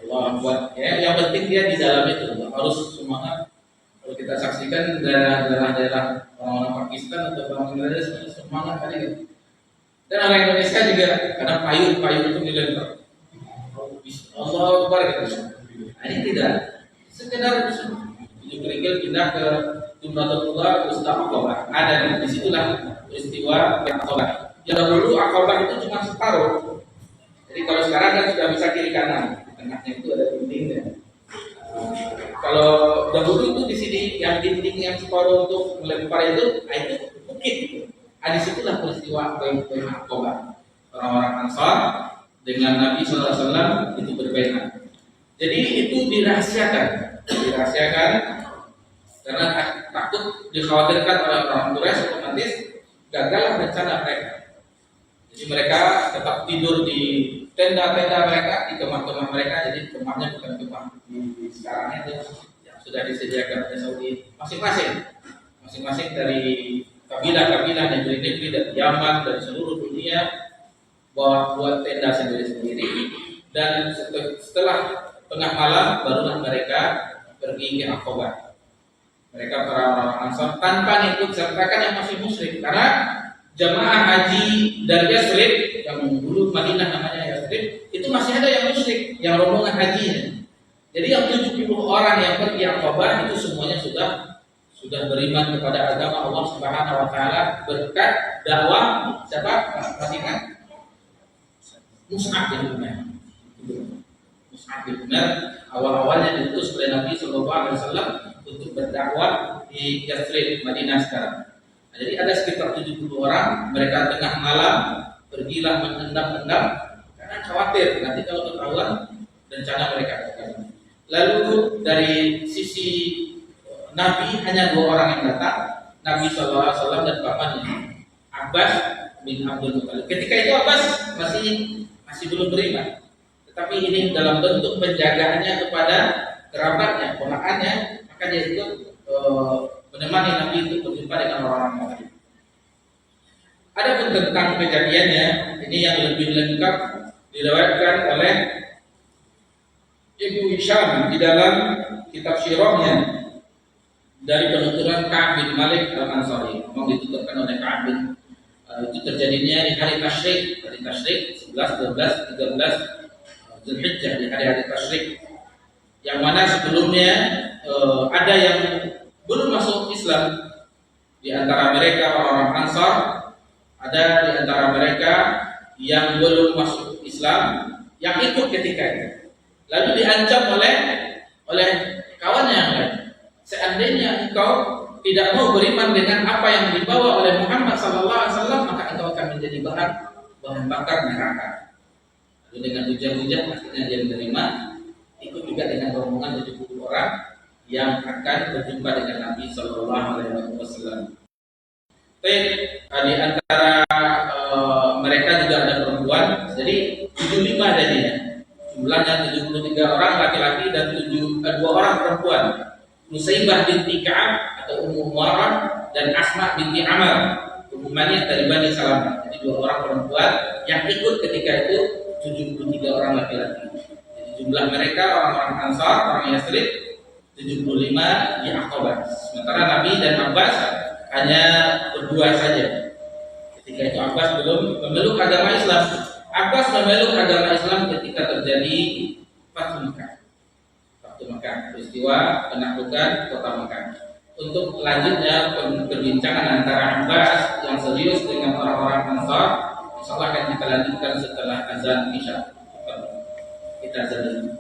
Allah buat yang penting dia di dalam itu harus semangat. Kalau kita saksikan daerah orang-orang Pakistan atau orang Indonesia semangat kali gitu. Dan orang Indonesia juga karena payung itu dilempar. Allah Akbar gitu. Nah, ini tidak sekedar 7 kerikil pindah ke Jumratullah terus Aqabah. Ada di situlah peristiwa Aqabah. Yang dahulu Aqabah itu cuma separuh. Jadi kalau sekarang kan sudah bisa kiri kanan, di tengahnya itu ada dindingnya. Kalau dahulu itu di sini yang dinding yang separuh untuk melempar itu, itu bukit. Disitulah peristiwa Bai'ah Aqabah. Orang-orang Ansar dengan Nabi SAW itu berbeda. Jadi itu dirahasiakan karena takut dikhawatirkan oleh orang Quraisy, otomatis gagal rencana mereka. Jadi mereka tetap tidur di tenda-tenda mereka, di kemah-kemah mereka. Jadi kemahnya bukan kemah di sekarang itu yang sudah disediakan oleh Saudi. Masing-masing dari kabilah-kabilah negeri-negeri dari Yaman, dari seluruh dunia buat tenda sendiri-sendiri. Dan setelah tengah malam barulah mereka pergi ke Aqabah. Mereka para orang Ansar tanpa ikut sertakan yang masih musyrik, karena jamaah haji dari Yathrib yang dulu Madinah namanya Yathrib itu masih ada yang musyrik, yang rombongan haji. Jadi yang 70 orang yang pergi Aqabah itu semuanya sudah beriman kepada agama Allah Subhanahu wa taala berkat dakwah siapa? Masih kan? Mus'ab bin Umair. Mus'ab bin Umair awal-awalnya diutus oleh Nabi sallallahu alaihi wasallam untuk berdakwah di Yathrib, Madinah sekarang. Nah, jadi ada sekitar 70 orang, mereka tengah malam pergilah mengendap-endap karena khawatir nanti kalau ketahuan rencana mereka. Lalu dari sisi Nabi hanya 2 orang yang datang, Nabi SAW dan pamannya Abbas bin Abdul Muthalib. Ketika itu Abbas masih belum beriman, tetapi ini dalam bentuk penjagaannya kepada kerabatnya, ponakannya, maka dia ikut menemani Nabi untuk berjumpa dengan orang-orang kafir. Adapun tentang kejadiannya, ini yang lebih lengkap diriwayatkan oleh Ibnu Hisham di dalam kitab Sirahnya dari penuturan Ka'ab bin Malik Al-Ansari. Memang dituturkan oleh Ka'ab bin itu terjadinya di hari Tasyrik, 11, 12, 13 Zulhijjah, di hari-hari Tasyrik. Yang mana sebelumnya ada yang belum masuk Islam di antara mereka orang-orang Ansar, ada di antara mereka yang belum masuk Islam yang ikut ketika itu. Lalu diancam oleh kawannya yang lain. Seandainya engkau tidak mau beriman dengan apa yang dibawa oleh Muhammad SAW, maka engkau akan menjadi bahan bakar neraka. Lalu dengan hujah-hujah akhirnya dia menerima, ikut juga dengan rombongan 70 orang yang akan berjumpa dengan Nabi SAW. Di antara mereka juga ada perempuan, jadi 75 jadinya. Jumlahnya 73 orang laki-laki dan 2 orang perempuan. Nusaybah binti Ka'ab atau Ummu Umarah dan Asma binti Amr, Ummaniyah dari Bani Salamah. Jadi 2 orang perempuan yang ikut ketika itu 73 orang laki-laki. Jadi jumlah mereka orang-orang Ansar, orang Yathrib 75 di Aqabah. Sementara Nabi dan Abbas hanya berdua saja. Ketika itu Abbas belum memeluk agama Islam. Abbas memeluk agama Islam ketika terjadi Fathu Mekah, peristiwa penaklukan kota Mekah. Untuk selanjutnya perbincangan antara Abbas yang serius dengan orang-orang Ansar, insyaallah akan kita lanjutkan setelah azan Isya. Kita azan dulu.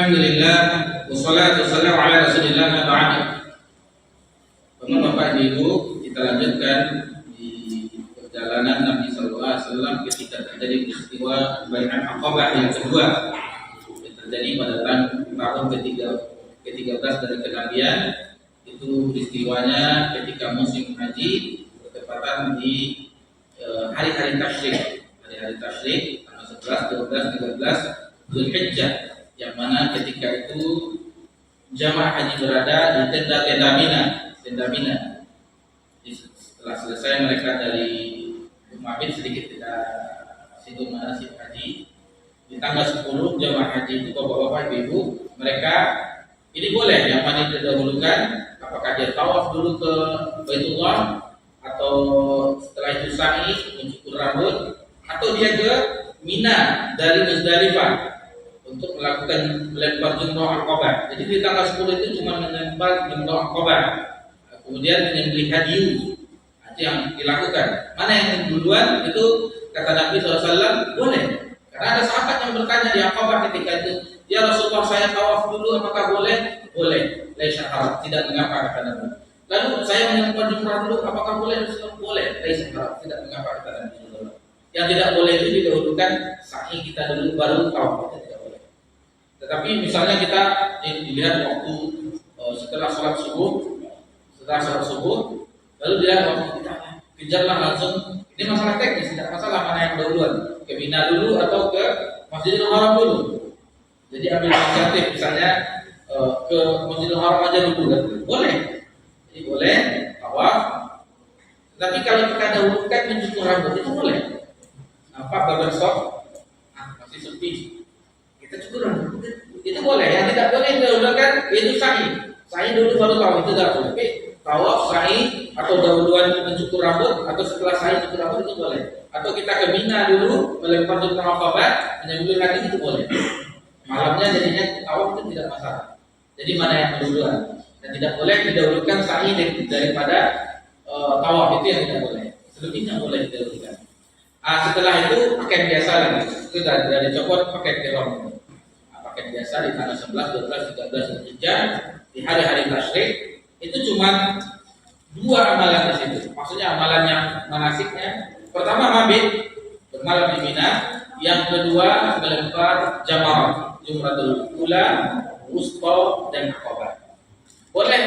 Alhamdulillah wassalatu wassalamu ala Rasulillah ma ba'd. Bapak Ibu, kita lanjutkan di perjalanan Nabi sallallahu alaihi wasallam ketika terjadi peristiwa Bai'ah Aqabah yang kedua yang terjadi pada tahun ke-13 dari kenabian. Itu peristiwanya ketika musim haji bertepatan di hari-hari tasyrik, tanggal 11, 12, 13 Zulhijjah, yang mana ketika itu jamaah haji berada di tenda Mina. Setelah selesai mereka dari mabit sedikit tidak situ manasik haji, di tanggal 10 jamaah haji itu bapak-bapak ibu mereka ini boleh yang mana didahulukan, apakah dia tawaf dulu ke Baitullah atau setelah itu sa'i mencukur rambut, atau dia ke Mina dari Muzdalifah untuk melakukan melempar jumrah Aqabah. Jadi di tanggal 10 itu cuma melempar jumrah Aqabah, kemudian menyembelih hadiu. Itu yang dilakukan. Mana yang duluan itu kata Nabi SAW boleh. Karena ada sahabat yang bertanya di Aqabah ketika itu, ya Rasulullah saya tawaf dulu apakah boleh? Boleh. Laisa haram, tidak mengapa kata Nabi. Lalu saya melempar jumrah dulu apakah boleh? Rasulullah boleh. Laisa haram, tidak mengapa kata Nabi SAW. Yang tidak boleh itu didahulukan sa'i kita dulu baru tawaf. Tetapi misalnya kita dilihat waktu setelah sholat subuh, lalu dilihat waktu kita kejarlah langsung. Ini masalah teknis, tidak masalah mana yang duluan, ke Mina dulu atau ke Masjidil Haram dulu. Jadi ambil inisiatif, misalnya ke Masjidil Haram aja dulu, boleh. Jadi boleh tawaf. Tapi kalau kita dahulukan mencukur rambut itu boleh. Nampak barbershop masih sepi, kita cukur rambut itu boleh. Yang tidak boleh dahulukan itu sa'i dulu baru tawaf, itu tidak boleh. Tapi tawaf, sa'i atau dahuluan mencukur rambut atau setelah sa'i mencukur rambut itu boleh. Atau kita ke Mina dulu melempar jumrah Aqabah menyembelih kaki itu boleh. Malamnya jadinya tawaf itu tidak masalah. Jadi mana yang duluan, dan tidak boleh didahulukan sa'i daripada tawaf, itu yang tidak boleh. Selebihnya boleh didahulukan. Setelah itu pakaian biasa lagi. Itu dari copot pakaian ihram. Pakaian biasa di tanggal 11, 12, 13 Zulhijjah di hari-hari tasyrik. Itu cuma 2 amalan di situ. Maksudnya amalan yang manasiknya. Pertama mabit, bermalam di Mina. Yang kedua melempar jamarat, Jumratul Ula, Wusta dan Aqabah. Boleh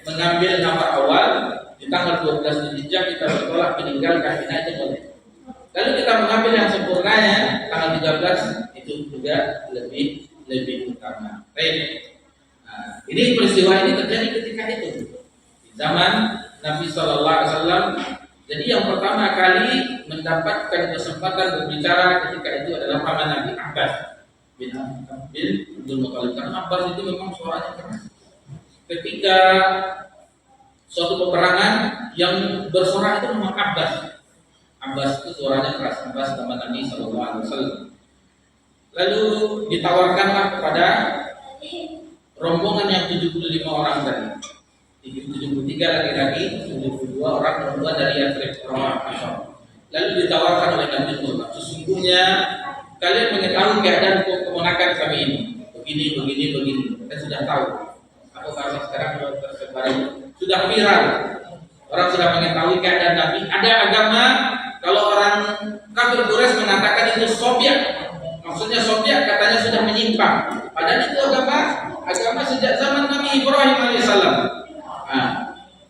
mengambil nafar awal di tanggal 12 Zulhijjah kita bertolak meninggalkan Mina, itu boleh. Lalu kita mengambil yang sempurnanya tanggal 13, itu juga lebih utama. Baik. Ini peristiwa ini terjadi ketika itu di zaman Nabi Sallallahu Alaihi Wasallam. Jadi yang pertama kali mendapatkan kesempatan berbicara ketika itu adalah paman Nabi Abbas bin Abdul Muthalib. Karena Abbas itu memang suaranya keras. Ketika suatu peperangan yang bersorak itu memang Abbas. Abbas itu suaranya keras. Abbas paman Nabi Sallallahu Alaihi Wasallam. Lalu ditawarkanlah kepada rombongan yang 75 orang tadi. 73 laki-laki, 72 orang perempuan dari Yathrib, orang Ansar. Lalu ditawarkan oleh Nabi Muhammad, sesungguhnya kalian mengetahui keadaan keponakan kami ini, begini. Kita sudah tahu. Apa karena sekarang tersebar sudah viral. Orang sudah mengetahui keadaan Nabi. Ada agama, kalau orang kafir Quraisy mengatakan itu Sobiak. Maksudnya Sobiak katanya sudah menyimpang. Padahal itu agama sejak zaman Nabi Ibrahim alaihissalam.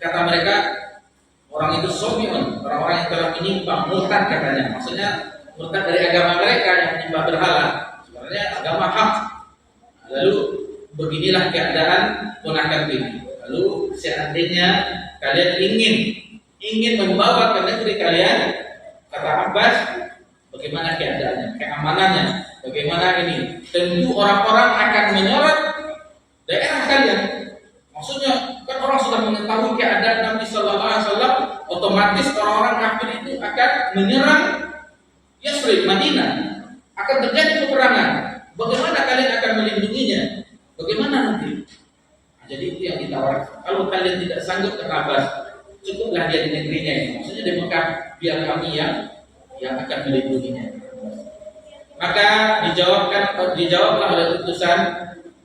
Kata mereka orang itu sobion, orang-orang yang telah menyimpang, murtad katanya. Maksudnya murtad dari agama mereka yang menyembah berhala. Sebenarnya agama hak. Lalu beginilah keadaan ponakan ini. Lalu seandainya kalian ingin membawa ke negeri kalian, kata Abbas, bagaimana keadaannya, keamanannya, bagaimana ini? Tentu orang-orang akan menyorot daerah kalian. Maksudnya kan orang sudah mengetahui keadaan Nabi Sallallahu Alaihi Wasallam, otomatis orang-orang kafir itu akan menyerang Yathrib, Madinah. Akan terjadi peperangan. Bagaimana kalian akan melindunginya? Bagaimana nanti? Jadi itu yang ditawarkan. Kalau kalian tidak sanggup ke Abbas, cukuplah dia di negerinya ini. Maksudnya di Mekah, biar kami yang akan melindunginya. Maka dijawablah oleh utusan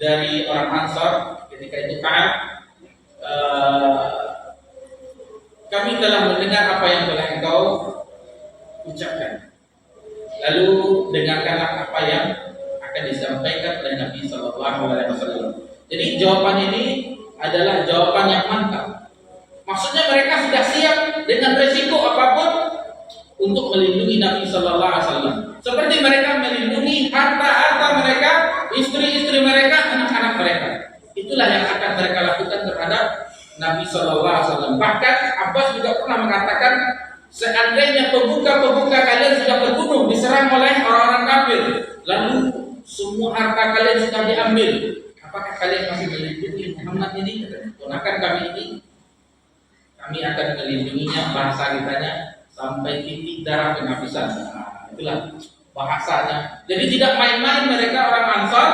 dari orang Ansar ketika itu kami telah mendengar apa yang telah engkau ucapkan. Lalu dengarkanlah apa yang akan disampaikan oleh Nabi Sallallahu Alaihi Wasallam. Jadi jawaban ini adalah jawaban yang mantap. Maksudnya mereka sudah siap dengan resiko apapun untuk melindungi Nabi Sallallahu Alaihi Wasallam. Seperti mereka melindungi harta mereka, istri-istri mereka, anak-anak mereka. Itulah yang akan mereka lakukan terhadap Nabi Sallallahu Alaihi Wasallam. Bahkan Abbas juga pernah mengatakan, seandainya pemuka kalian sudah terbunuh, diserang oleh orang-orang kafir, lalu semua harta kalian sudah diambil, apakah kalian masih melindungi Muhammad ini? Ponakan kami ini, kami akan melindunginya, bahasa kitanya sampai titik darah penghabisan. Itulah bahasanya. Jadi tidak main-main mereka orang Ansar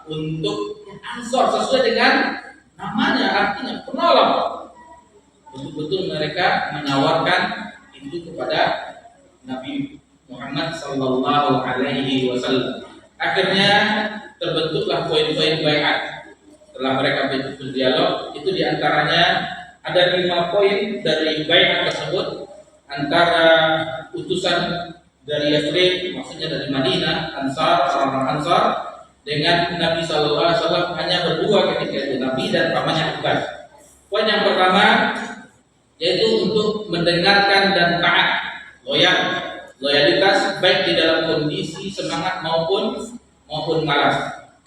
untuk Ansor sesuai dengan namanya, artinya penolong. Betul-betul mereka menawarkan itu kepada Nabi Muhammad Sallallahu Alaihi Wasallam. Akhirnya terbentuklah poin-poin baiat. Setelah mereka berdialog, itu diantaranya ada 5 poin dari baiat tersebut antara utusan dari Yathrib, maksudnya dari Madinah, Ansar, orang Ansar, dengan Nabi Sallallahu Alaihi Wasallam hanya berdua ketika itu, Nabi dan pamannya Abbas. Poin yang pertama yaitu untuk mendengarkan dan taat, loyalitas baik di dalam kondisi semangat maupun malas.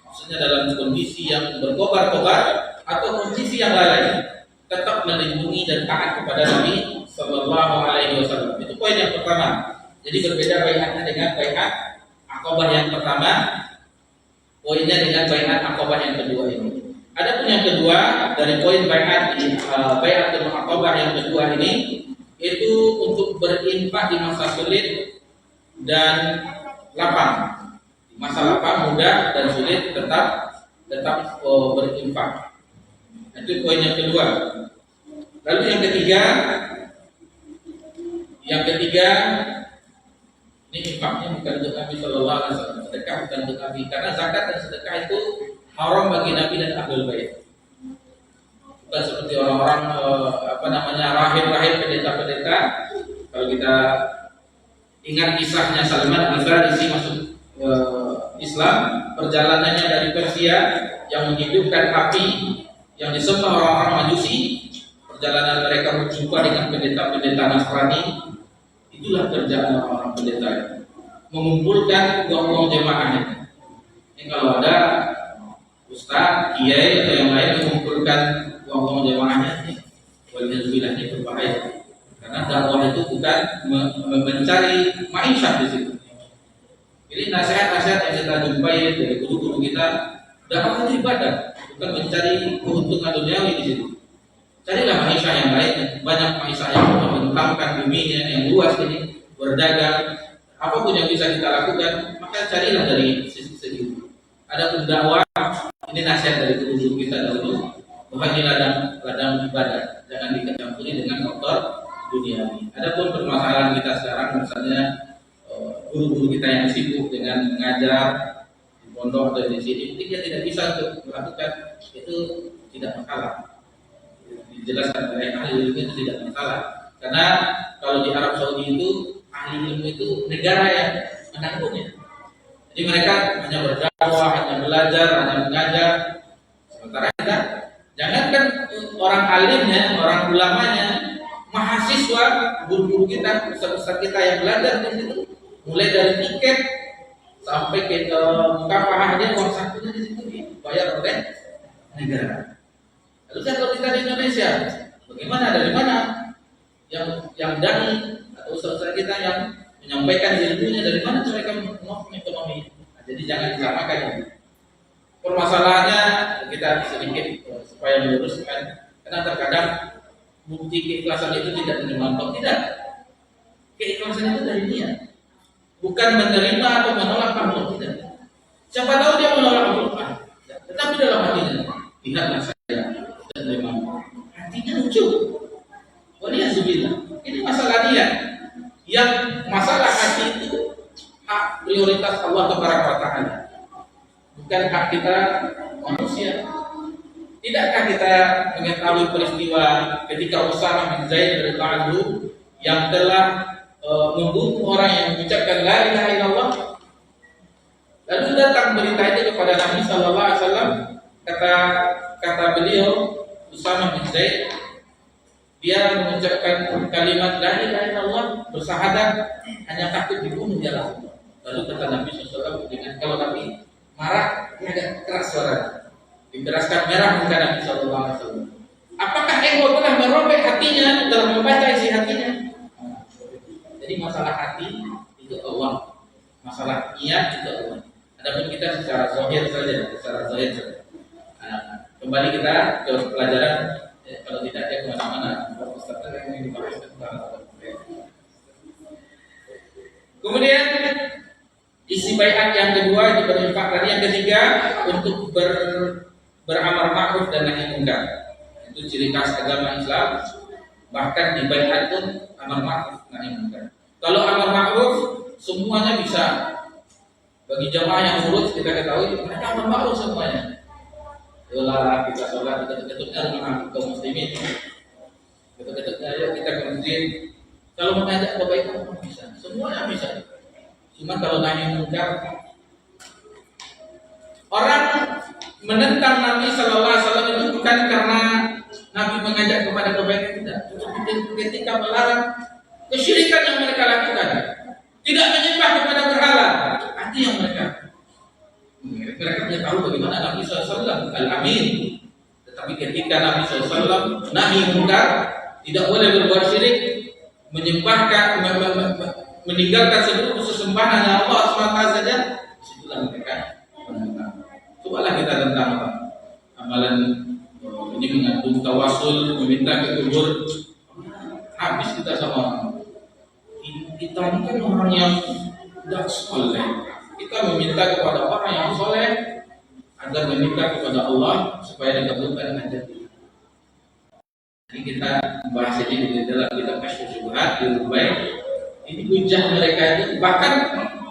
Maksudnya dalam kondisi yang berkobar-kobar atau kondisi yang lalai, tetap melindungi dan taat kepada Nabi Sallallahu Alaihi Wasallam. Itu poin yang pertama. Jadi berbeda baiatnya dengan baiat Aqabah yang pertama, poinnya dengan baiat Aqabah yang kedua ini. Adapun yang kedua dari poin baiatul Aqabah yang kedua ini, itu untuk berinfak di masa sulit dan lapang. Di masa lapang, mudah dan sulit tetap berinfak. Itu poin yang kedua. Lalu yang ketiga ini infaknya bukan untuk Nabi Sallallahu Alaihi Wasallam, sedekah bukan untuk Nabi, karena zakat dan sedekah itu haram bagi Nabi dan Ahlul Bait. Bukan seperti orang-orang rahib-rahib, pendeta-pendeta. Kalau kita ingat kisahnya Salman Al-Farisi masuk Islam, perjalanannya dari Persia yang menghidupkan api yang disembah orang-orang Majusi, perjalanan mereka berjumpa dengan pendeta-pendeta Nasrani. Itulah kerjaan orang-orang pendeta, mengumpulkan uang-uang jemaahnya. Ini kalau ada ustaz, kiai atau yang lain mengumpulkan uang-uang jemaahnya, walhamdulillah ini berbahaya. Karena dakwah itu bukan mencari maisha di situ. Jadi nasihat-nasihat yang kita jumpai dari guru-guru kita, dakwah itu ibadah, bukan mencari keuntungan duniawi di situ. Carilah maisha yang lain, banyak maisha yang membentangkan buminya yang luas ini, berdagang, apapun yang bisa kita lakukan, maka carilah dari sisi itu. Adapun dakwah, ini nasihat dari guru-guru kita dahulu, bahwa ini ladang ibadah, jangan dicampuri dengan faktor duniawi. Adapun permasalahan kita sekarang, misalnya guru-guru kita yang sibuk dengan mengajar di pondok atau di sini, dia tidak bisa untuk melakukan itu, tidak masalah. Dijelaskan oleh ahli ilmu itu tidak masalah, karena kalau di Arab Saudi itu ahli ilmu itu negara yang menanggungnya. Jadi mereka hanya berdakwah, hanya belajar, hanya mengajar. Sementara kita, jangankan orang alimnya, orang ulamanya, mahasiswa, guru-guru kita, ustaz-ustaz kita yang belajar di situ, mulai dari tiket sampai ke mukafahah dia, uang sakunya di situ dibayar oleh negara. Lalu kalau kita di Indonesia, bagaimana, dari mana yang dai atau ustaz kita yang menyampaikan ilmunya, dari mana mereka menopang ekonomi? Nah, jadi jangan disamakan ini. Permasalahannya kita sedikit supaya meluruskan, karena terkadang bukti keikhlasan itu tidak menyemangkan, tidak. Keikhlasan itu dari niat, bukan menerima atau menolak Allah, tidak. Siapa tahu dia menolak Allah, tetapi dalam hatinya, lihatlah saya menerima, hatinya lucu. Waliyahzubillah. Ini masalah dia. Yang masalah hati itu hak prioritas Allah Taala, bukan hak kita manusia. Tidakkah kita mengetahui peristiwa ketika Usamah bin Zaid radhiyallahu anhu yang telah membunuh orang yang mengucapkan la ilaha illallah? Lalu datang berita itu kepada Nabi sallallahu alaihi wasallam. Kata beliau, Usamah bin Zaid, dia mengucapkan kalimat la ilaha illallah, bersyahadat, hanya takut dibunuh di Allah. Lalu kata Nabi sallallahu alaihi wasallam, dengan kalau Nabi marah, dia agak keras suaranya, diberaskan merah muka Nabi sallallahu alaihi wasallam. Apakah engkau telah merobek hatinya, telah membaca isi hatinya? Jadi masalah hati itu Allah, masalah niat itu Allah. Adapun kita secara zahir saja. Nah, kembali kita ke pelajaran. Kalau tidak dia kemana-mana. Kemudian isi baiat yang kedua itu berinfak tadi, yang ketiga untuk beramar ma'ruf dan nahi munkar. Itu ciri khas agama Islam. Bahkan di baiat pun amar ma'ruf nahi munkar. Kalau amar ma'ruf semuanya bisa. Bagi jamaah yang surut kita ketahui mereka amar ma'ruf semuanya. Yolah kita sholat, kita ketutnya rumah kaum muslimin, kita ketutnya ayo kita ke masjid. Kalau mengajak kebaikan bisa, semuanya bisa. Cuma kalau nahi munkar Orang menentang Nabi Sallallahu Alaihi Wasallam itu bukan karena Nabi mengajak kepada kebaikan, tidak. Tetapi ketika melarang kesyirikan yang mereka lakukan, tidak menyembah kepada berhala, itu yang mereka punya tahu bagaimana Nabi SAW Al-Amin. Tetapi ketika Nabi SAW nahi munkar, tidak boleh berbuat syirik, menyembahkan, meninggalkan seluruh sesembahan yang Allah SWT saja, disitulah mereka menentang. Cobalah kita tentang amalan ini mengandung tawasul, meminta ke kubur, habis kita sama orang. Kita ini kan orang yang tidak soleh. Kita meminta kepada orang yang soleh agar meminta kepada Allah supaya dikabulkan hajat kita. Jadi kita bahas ini di dalam kitab Kasyfus Syubhat di Rubai. Ini hujah mereka itu bahkan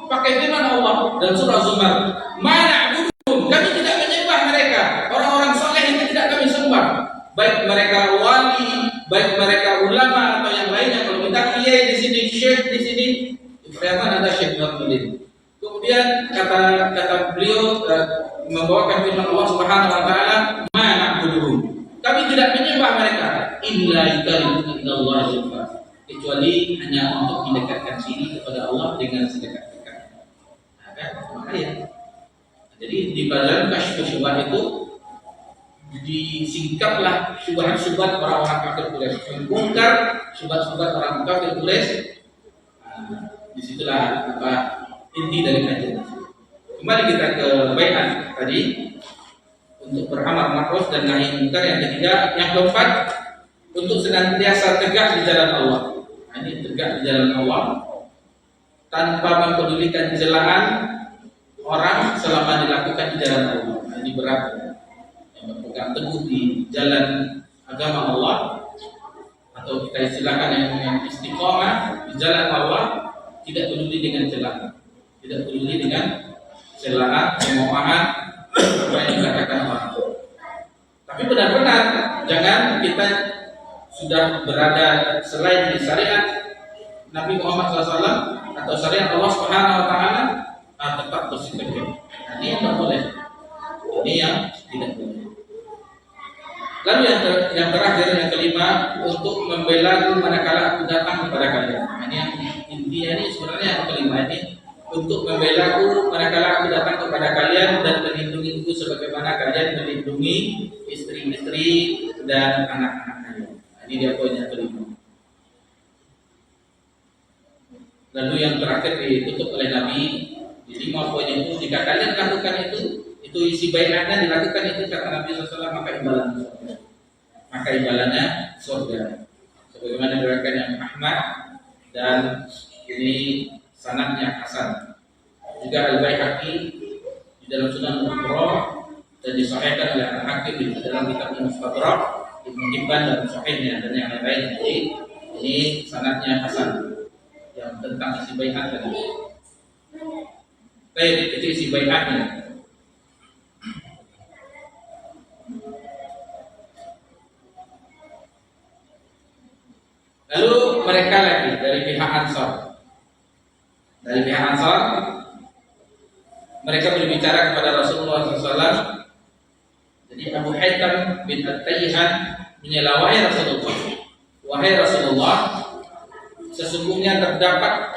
pakai firman Allah dan surah Zumar. Ma'na'buduhum, kami tidak menyembah mereka. Orang-orang soleh itu tidak kami sembah. Baik mereka wali, baik mereka ulama atau yang lainnya. Kalau kita kiai di sini, syekh di sini, kelihatan ada Syekh Nurdin. Kemudian kata beliau membawakan firman Allah Subhanahu wa taala, "Ma na'buduhum." Kami tidak menyembah mereka illa lillahi zulfa, kecuali hanya untuk mendekatkan diri kepada Allah dengan sedekat-dekat. Makanya jadi di dalam Kasyfus Syubhat itu disingkaplah syubhat-syubhat orang-orang kafir Quraisy, membongkar syubhat-syubhat orang kafir Quraisy. Disitulah inti dari kajian. Kembali kita ke baiat tadi untuk beramar ma'ruf dan nahi munkar yang ketiga, yang keempat untuk senantiasa tegak di jalan Allah. Ini tegak di jalan Allah tanpa mempedulikan celaan orang selama dilakukan di jalan Allah. Ini berat. Yang berpegang teguh di jalan agama Allah atau kita istilahkan yang istiqomah di jalan Allah, tidak peduli dengan celaan. Tidak peduli dengan celaan, cemoohan, apa yang dikatakan orang. Tapi benar-benar jangan kita sudah berada selain di syariat Nabi Muhammad SAW atau syariat Allah Subhanahu Wa Taala, tetap terus tegak. Ini yang tidak boleh. Ini yang tidak boleh. Lalu yang terakhir, yang kelima, untuk membela manakala aku datang kepada kalian. Ini yang intinya, ini sebenarnya yang kelima ini. Untuk membela aku manakala aku datang kepada kalian dan melindungiku sebagaimana kalian melindungi istri-istri dan anak-anak kalian. Ini dia poin yang kelima. Lalu yang terakhir ditutup oleh Nabi di 5 poin itu, jika kalian lakukan itu isi baiatnya dilakukan itu kata Nabi SAW, maka imbalannya surga. Maka imbalannya surga. Sebagaimana diriwayatkan yang Ahmad dan ini sanadnya hasan. Juga Al-Baihaqi di dalam Sunan Al-Kubra dan disahihkan oleh Al-Hakim di dalam kitab Mustadrak, Ibnu Hibban dan sahihnya dan yang lain. Ini sanadnya hasan yang tentang isi baiat tadi. Baik, itu isi baiatnya. Lalu mereka lagi dari pihak Ansar. Dari pihak Ansar, mereka berbicara kepada Rasulullah SAW. Jadi Abu Haytham bin At-Tayyihan menyela, wahai Rasulullah, sesungguhnya terdapat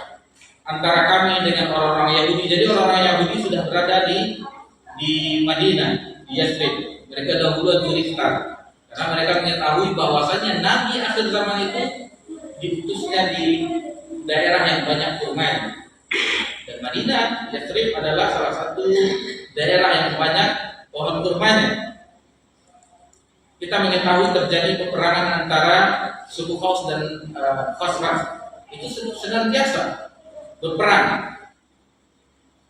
antara kami dengan orang-orang Yahudi. Jadi orang-orang Yahudi sudah berada di Madinah, di Yathrib. Mereka dahulu turistar, karena mereka mengetahui bahwasanya Nabi akhir zaman itu diutusnya di daerah yang banyak kurma. Dan Madinah, Yathrib adalah salah satu daerah yang banyak pohon kurmanya. Kita mengetahui terjadi peperangan antara suku Khaus dan Khazraj. Itu senantiasa berperang.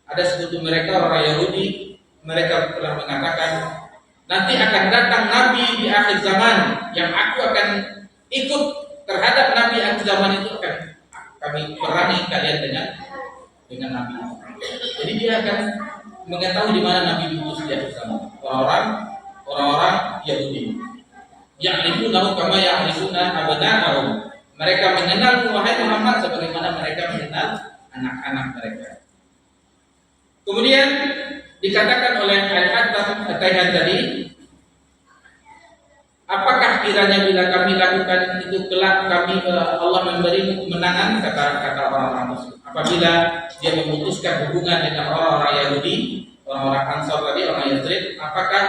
Ada sekutu mereka, orang Yahudi, mereka telah mengatakan, nanti akan datang Nabi di akhir zaman yang aku akan ikut terhadap Nabi akhir zaman itu, akan kami perangi kalian dengan Nabi. Jadi dia akan mengetahui di mana Nabi diutus di akhir zaman. Orang-orang Yahudi. Ya'rifunahu kama ya'rifuna abna'ahum. Mereka mengenal wahai Muhammad sebagaimana mereka mengenal anak-anak mereka. Kemudian Dikatakan oleh Al-Hatam At-Taihan tadi, apakah kiranya bila kami lakukan itu kelak kami Allah memberi kemenangan, kata orang-orang Muslim. Apabila dia memutuskan hubungan dengan orang-orang Yahudi, orang-orang Ansar tadi, orang Yathrib, apakah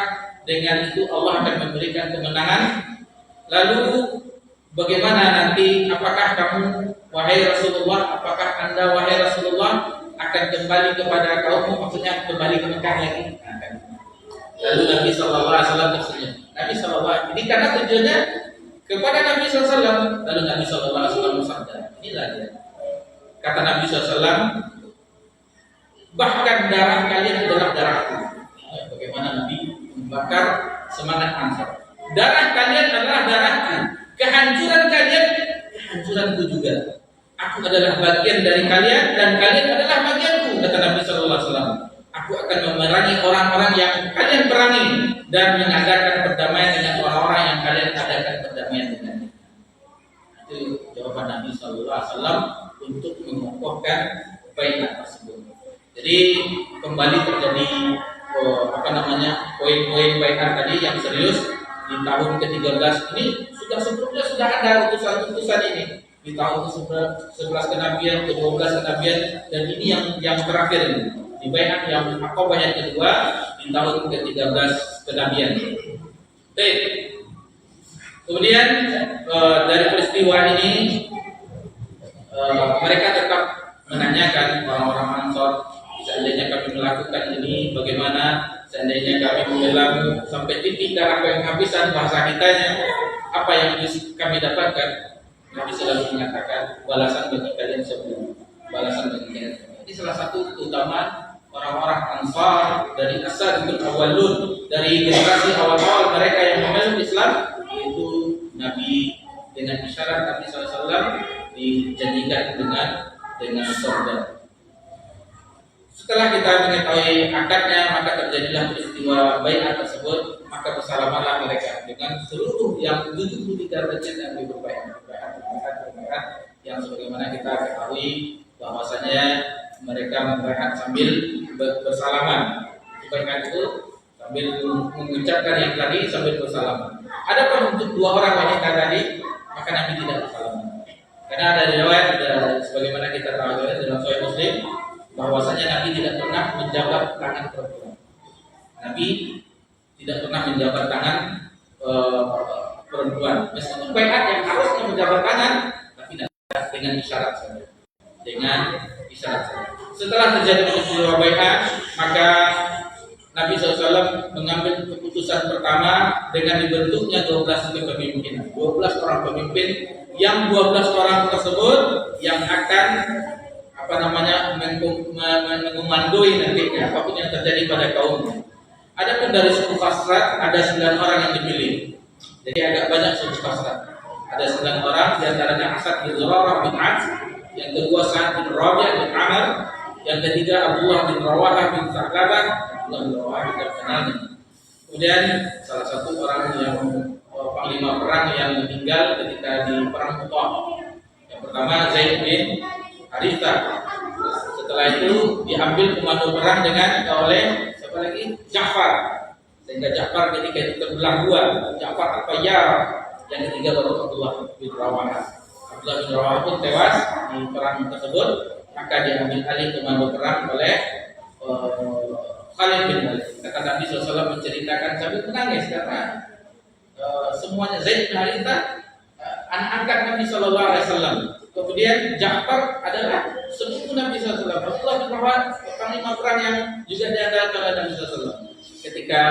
dengan itu Allah akan memberikan kemenangan? Lalu bagaimana nanti? Apakah kamu wahai Rasulullah, apakah Anda wahai Rasulullah akan kembali kepada kaummu, maksudnya kembali ke Mekah lagi? Lalu Nabi SAW tersenyum. Nabi SAW ini karena tujuannya kepada Nabi SAW. Lalu Nabi SAW bersabda, inilah dia. Kata Nabi SAW, bahkan darah kalian adalah darahku. Bagaimana Nabi membakar semangat Ansar. Darah kalian adalah darahku. Kehancuran kalian, kehancuranku juga. Aku adalah bagian dari kalian dan kalian adalah bagianku, kata Nabi SAW. Aku akan memerangi orang-orang yang kalian perangi dan mengadakan perdamaian dengan orang-orang yang kalian adakan perdamaian dengan. Itu jawaban Nabi SAW untuk mengokohkan baiat tersebut. Jadi kembali terjadi poin-poin baiat tadi yang serius di tahun ke-13 ini sebelumnya sudah ada utusan-utusan ini. Di tahun ke-11 kenabian, ke-12 kenabian, dan ini yang terakhir ini. Di baiat yang Aqabah yang kedua di tahun ke-13 kenabian. Baik. Kemudian dari peristiwa ini mereka tetap menanyakan orang-orang Ansor, seandainya kami melakukan ini bagaimana, seandainya kami membelamu sampai titik darah penghabisan bahasa kitanya, apa yang kami dapatkan? Nabi selalu mengatakan balasan bagi kalian sebelum balasan bagi kalian. Ini salah satu keutamaan orang-orang Ansar dari As-Sabiqul Awwalun, dari generasi awal-awal mereka yang memeluk Islam, yaitu Nabi dengan isyarat Nabi SAW dijanjikan dengan surga. Setelah kita mengetahui akadnya, maka terjadilah peristiwa baiat tersebut, maka bersalamanlah mereka dengan seluruh yang 73 derajat yang berbaiat yang sebagaimana kita ketahui bahwasanya mereka membaiat sambil bersalaman. Baiat itu sambil mengucapkan yang tadi sambil bersalaman. Adapun untuk dua orang wanita tadi, maka Nabi tidak bersalaman. Karena ada riwayat sebagaimana kita tahu dalam Sahih Muslim bahwasanya Nabi tidak pernah menjabat tangan perempuan. Nabi tidak pernah menjabat tangan perempuan. Meskipun baiat yang harusnya menjabat tangan, tapi tidak, dengan isyarat saja. Dengan isyarat saja. Setelah terjadi peristiwa baiat, maka Nabi SAW mengambil keputusan pertama dengan dibentuknya 12 kepemimpinan, 12 orang pemimpin, yang 12 orang tersebut yang akan mengomandoi nantinya apapun yang terjadi pada kaumnya. Adapun dari suku Khazraj ada 9 orang yang dipilih. Jadi agak banyak suku Khazraj. Ada 9 orang, di antaranya Asad bin Zurarah bin Adz, yang kedua Sa'ad bin Rabi' bin Amr, yang ketiga Abdullah bin Rawahah bin Sa'labah, Abdullah bin Rawahah bin Sa'labah. Kemudian salah satu orang yang panglima perang yang meninggal ketika di perang Mu'tah. Yang pertama Zaid bin Haritha. Setelah itu diambil komando perang oleh siapa lagi? Ja'far. Sehingga Ja'far ketika itu terbelah dua, Ja'far Al-Fayyar, yang ketiga baru Abdullah bin Rawahah. Abdullah bin Rawahah pun tewas di perang tersebut, maka diambil alih komando perang oleh Khalid bin Walid. Kata Nabi SAW menceritakan sambil menangis karena semuanya Zaid bin Haritha anak angkat Nabi SAW. Kemudian Ja'far adalah sepupu Nabi SAW. Abdullah bin Rawahah panglima perang yang juga diandalkan oleh Nabi SAW. Ketika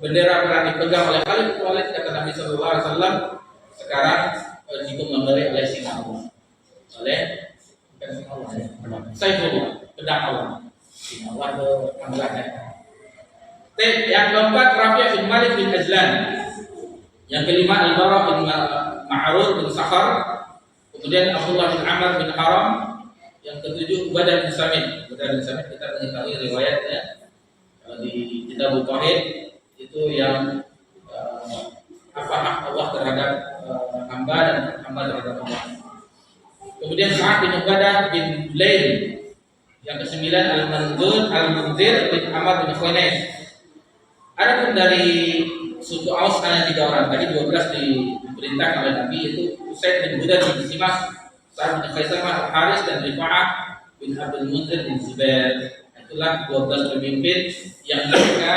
bendera perang dipegang oleh Khalid bin Walid, kata Nabi SAW, sekarang dikomandoi oleh Singa Allah, oleh Saifullah, pedang Allah. Singa Allah itu panggilannya. Yang keempat Rafi' bin Malik bin Ajlan. Yang kelima Al-Bara' bin Ma'rur bin Sakhar. Kemudian Abdullah bin Amr bin Haram. Yang ketujuh Ubadah bin Samit. Ubadah bin Samit kita mengetahui riwayatnya di Kitab Tauhid, itu yang apa hak Allah terhadap hamba dan hamba terhadap Allah. Kemudian Sa'ad bin Ubadah bin Lail. Yang kesembilan Al-Munzir bin Amr bin Khuwainid. Adapun dari suku Aus hanya 3 orang. Tadi 12 diperintahkan oleh Nabi, yaitu Usaid bin Hudayr bin Simas, Sa'ad bin Khaisamah Al-Haris, dan Rifa'ah bin Abdul Munzir bin Zubair. Itulah 12 pemimpin yang mereka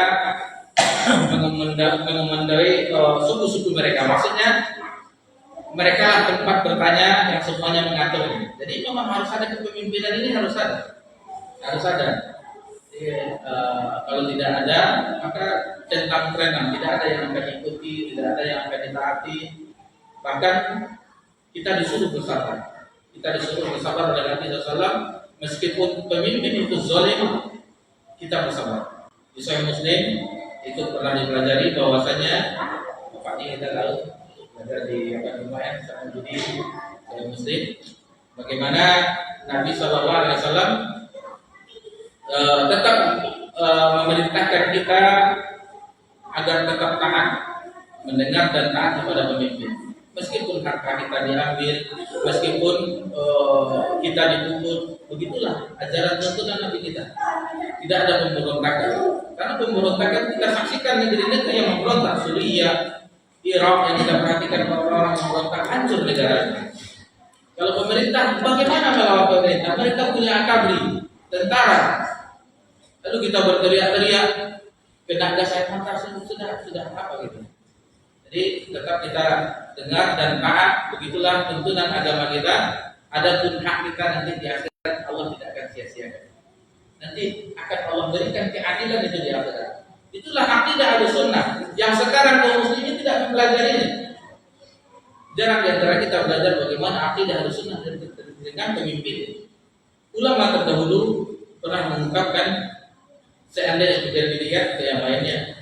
mengendarai suku-suku mereka. Maksudnya mereka lah tempat bertanya yang semuanya mengatur. Jadi memang harus ada kepemimpinan, ini harus ada. Jadi, kalau tidak ada, maka centang trenang, tidak ada yang akan diikuti, tidak ada yang akan ditaati. Bahkan kita disuruh bersabar. Oleh Nabi SAW, meskipun pemimpin itu zalim, kita bersabar. Di Sahih Muslim itu pernah dipelajari bahwasanya Pak kita tahu belajar di lumayan sama jadi Sahih Muslim bagaimana Nabi SAW tetap memerintahkan kita agar tetap taat, mendengar dan taat kepada pemimpin. Meskipun harta kita diambil, meskipun kita dipukul, begitulah ajaran tuntunan Nabi kita. Tidak ada pemberontakan. Karena pemberontakan kita saksikan negeri-negeri yang memberontak, Suriah, Irak, yang kita perhatikan orang-orang memberontak, hancur negara. Kalau pemerintah, bagaimana melawan pemerintah? Mereka punya akabri, tentara. Lalu kita berteriak-teriak, kena gas air mata, sudah apa gitu. Jadi tetap kita dengar dan taat, begitulah tuntunan agama kita. Adapun hak kita nanti di akhirat Allah tidak akan sia-siakan. Nanti akan Allah berikan keadilan itu di akhirat. Itulah akidah Ahlussunnah yang sekarang kaum muslimin tidak mempelajarinya. Jarang di antara kita belajar bagaimana akidah Ahlussunnah dengan pemimpin. Ulama terdahulu pernah mengungkapkan, seandainya sudah dilihat ke yang lainnya,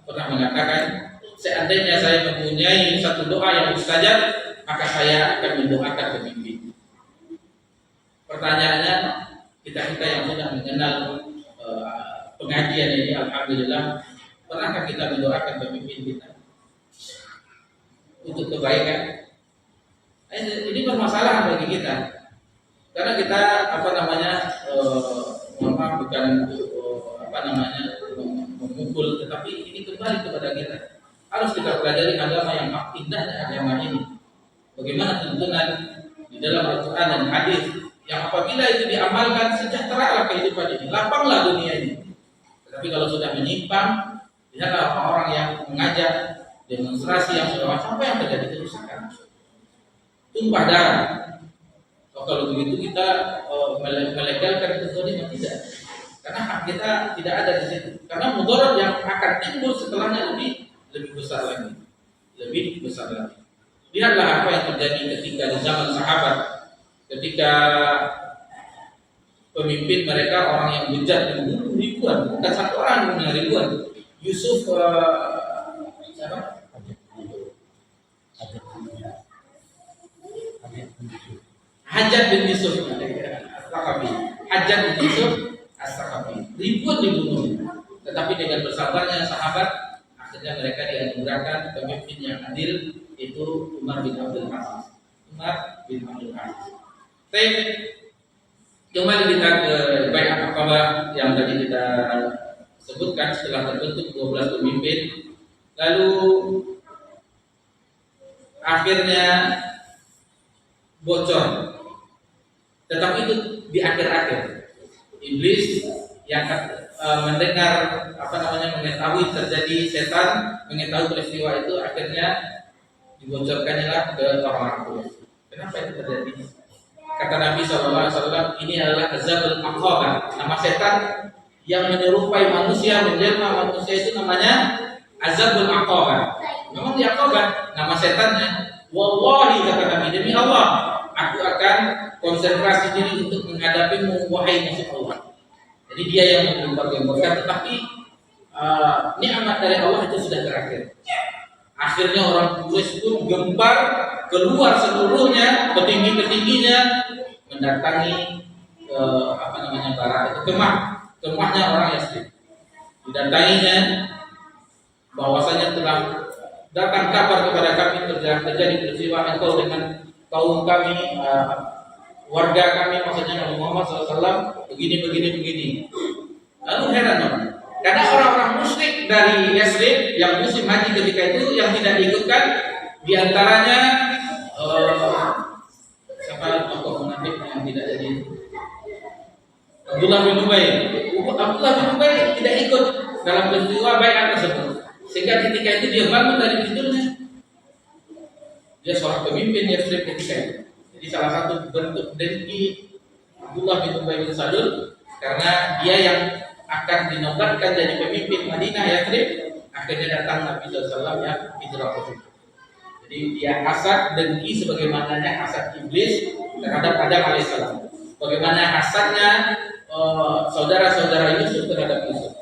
pernah mengatakan, seandainya saya mempunyai satu doa yang mustajab, maka saya akan mendoakan pemimpin. Pertanyaannya, kita yang sudah mengenal pengajian ini, alhamdulillah, pernahkah kita mendoakan pemimpin kita untuk kebaikan? Ini permasalahan bagi kita, karena kita bukan memukul, tetapi ini kembali kepada kita. Harus kita pelajari agama yang indahnya agama ini. Bagaimana tuntunan di dalam Al-Quran dan hadis yang apabila itu diamalkan, sejahteralah kehidupan ini, lapanglah dunia ini. Tetapi kalau sudah menyimpang, lihatlah orang-orang yang mengajak demonstrasi yang sudah sampai yang terjadi kerusakan, tumpah darah. Kalau begitu kita melegalkan kezaliman, tidak. Karena hak kita tidak ada di situ. Karena mudarat yang akan timbul setelahnya lebih besar lagi. Lihatlah apa yang terjadi ketika di zaman sahabat, ketika pemimpin mereka orang yang bejat dan membunuh ribuan, bukan satu orang, bukan ribuan. Yusuf siapa? Hajjaj bin Yusuf As-Saqafi. Hajjaj bin Yusuf As-Saqafi. Ribuan dibunuh. Tetapi dengan bersabarnya sahabat, akhirnya mereka dianugerahkan pemimpin yang adil, itu Umar bin Abdul Aziz. Baik, kembali kita ke Bai'at Aqabah yang tadi kita sebutkan setelah terbentuk 12 pemimpin. Lalu akhirnya bocor. Tetapi itu di akhir-akhir. Iblis yang mendengar mengetahui terjadi setan, mengetahui peristiwa itu, akhirnya dibocorkannya ke orang-orang Quraisy. Kenapa itu terjadi? Kata Nabi SAW, ini adalah Azabul Aqabah. Nama setan yang menyerupai manusia, menjelma manusia itu namanya Azabul Aqabah. Memang di Aqabah nama setannya. Wallahi, kata Nabi, demi Allah, aku akan konsentrasi diri untuk menghadapimu, wahai musuh Allah. Jadi dia yang menggempar-gemparkan, tetapi nikmat dari Allah itu sudah terakhir. Akhirnya orang Quraisy pun gempar, keluar seluruhnya, petinggi-petingginya mendatangi barat itu, kemahnya orang Yasrib. Didatanginya bahwasanya telah datang kabar kepada kami, terjadi peristiwa engkau dengan kaum kami warga kami, maksudnya Nabi Muhammad SAW begini. Lalu heran dong, karena orang-orang musyrik dari Yathrib yang musim haji ketika itu yang tidak diikutkan, diantaranya siapa tokoh munafik yang tidak jadi, Abdullah bin Ubay. Abdullah bin Ubay tidak ikut dalam peristiwa bai'ah tersebut, sehingga ketika itu dia bangun dari tidurnya, dia seorang pemimpin Yathrib ketika itu. Jadi salah satu bentuk dengki Abdullah bin Ubay bin Salul, karena dia yang akan dinobatkan jadi pemimpin Madinah Yathrib, akhirnya datang Nabi SAW yang hijrah ke situ. Jadi dia hasad dengki sebagaimana hasad iblis terhadap Adam alaihissalam, bagaimana hasadnya saudara-saudara Yusuf terhadap Yusuf,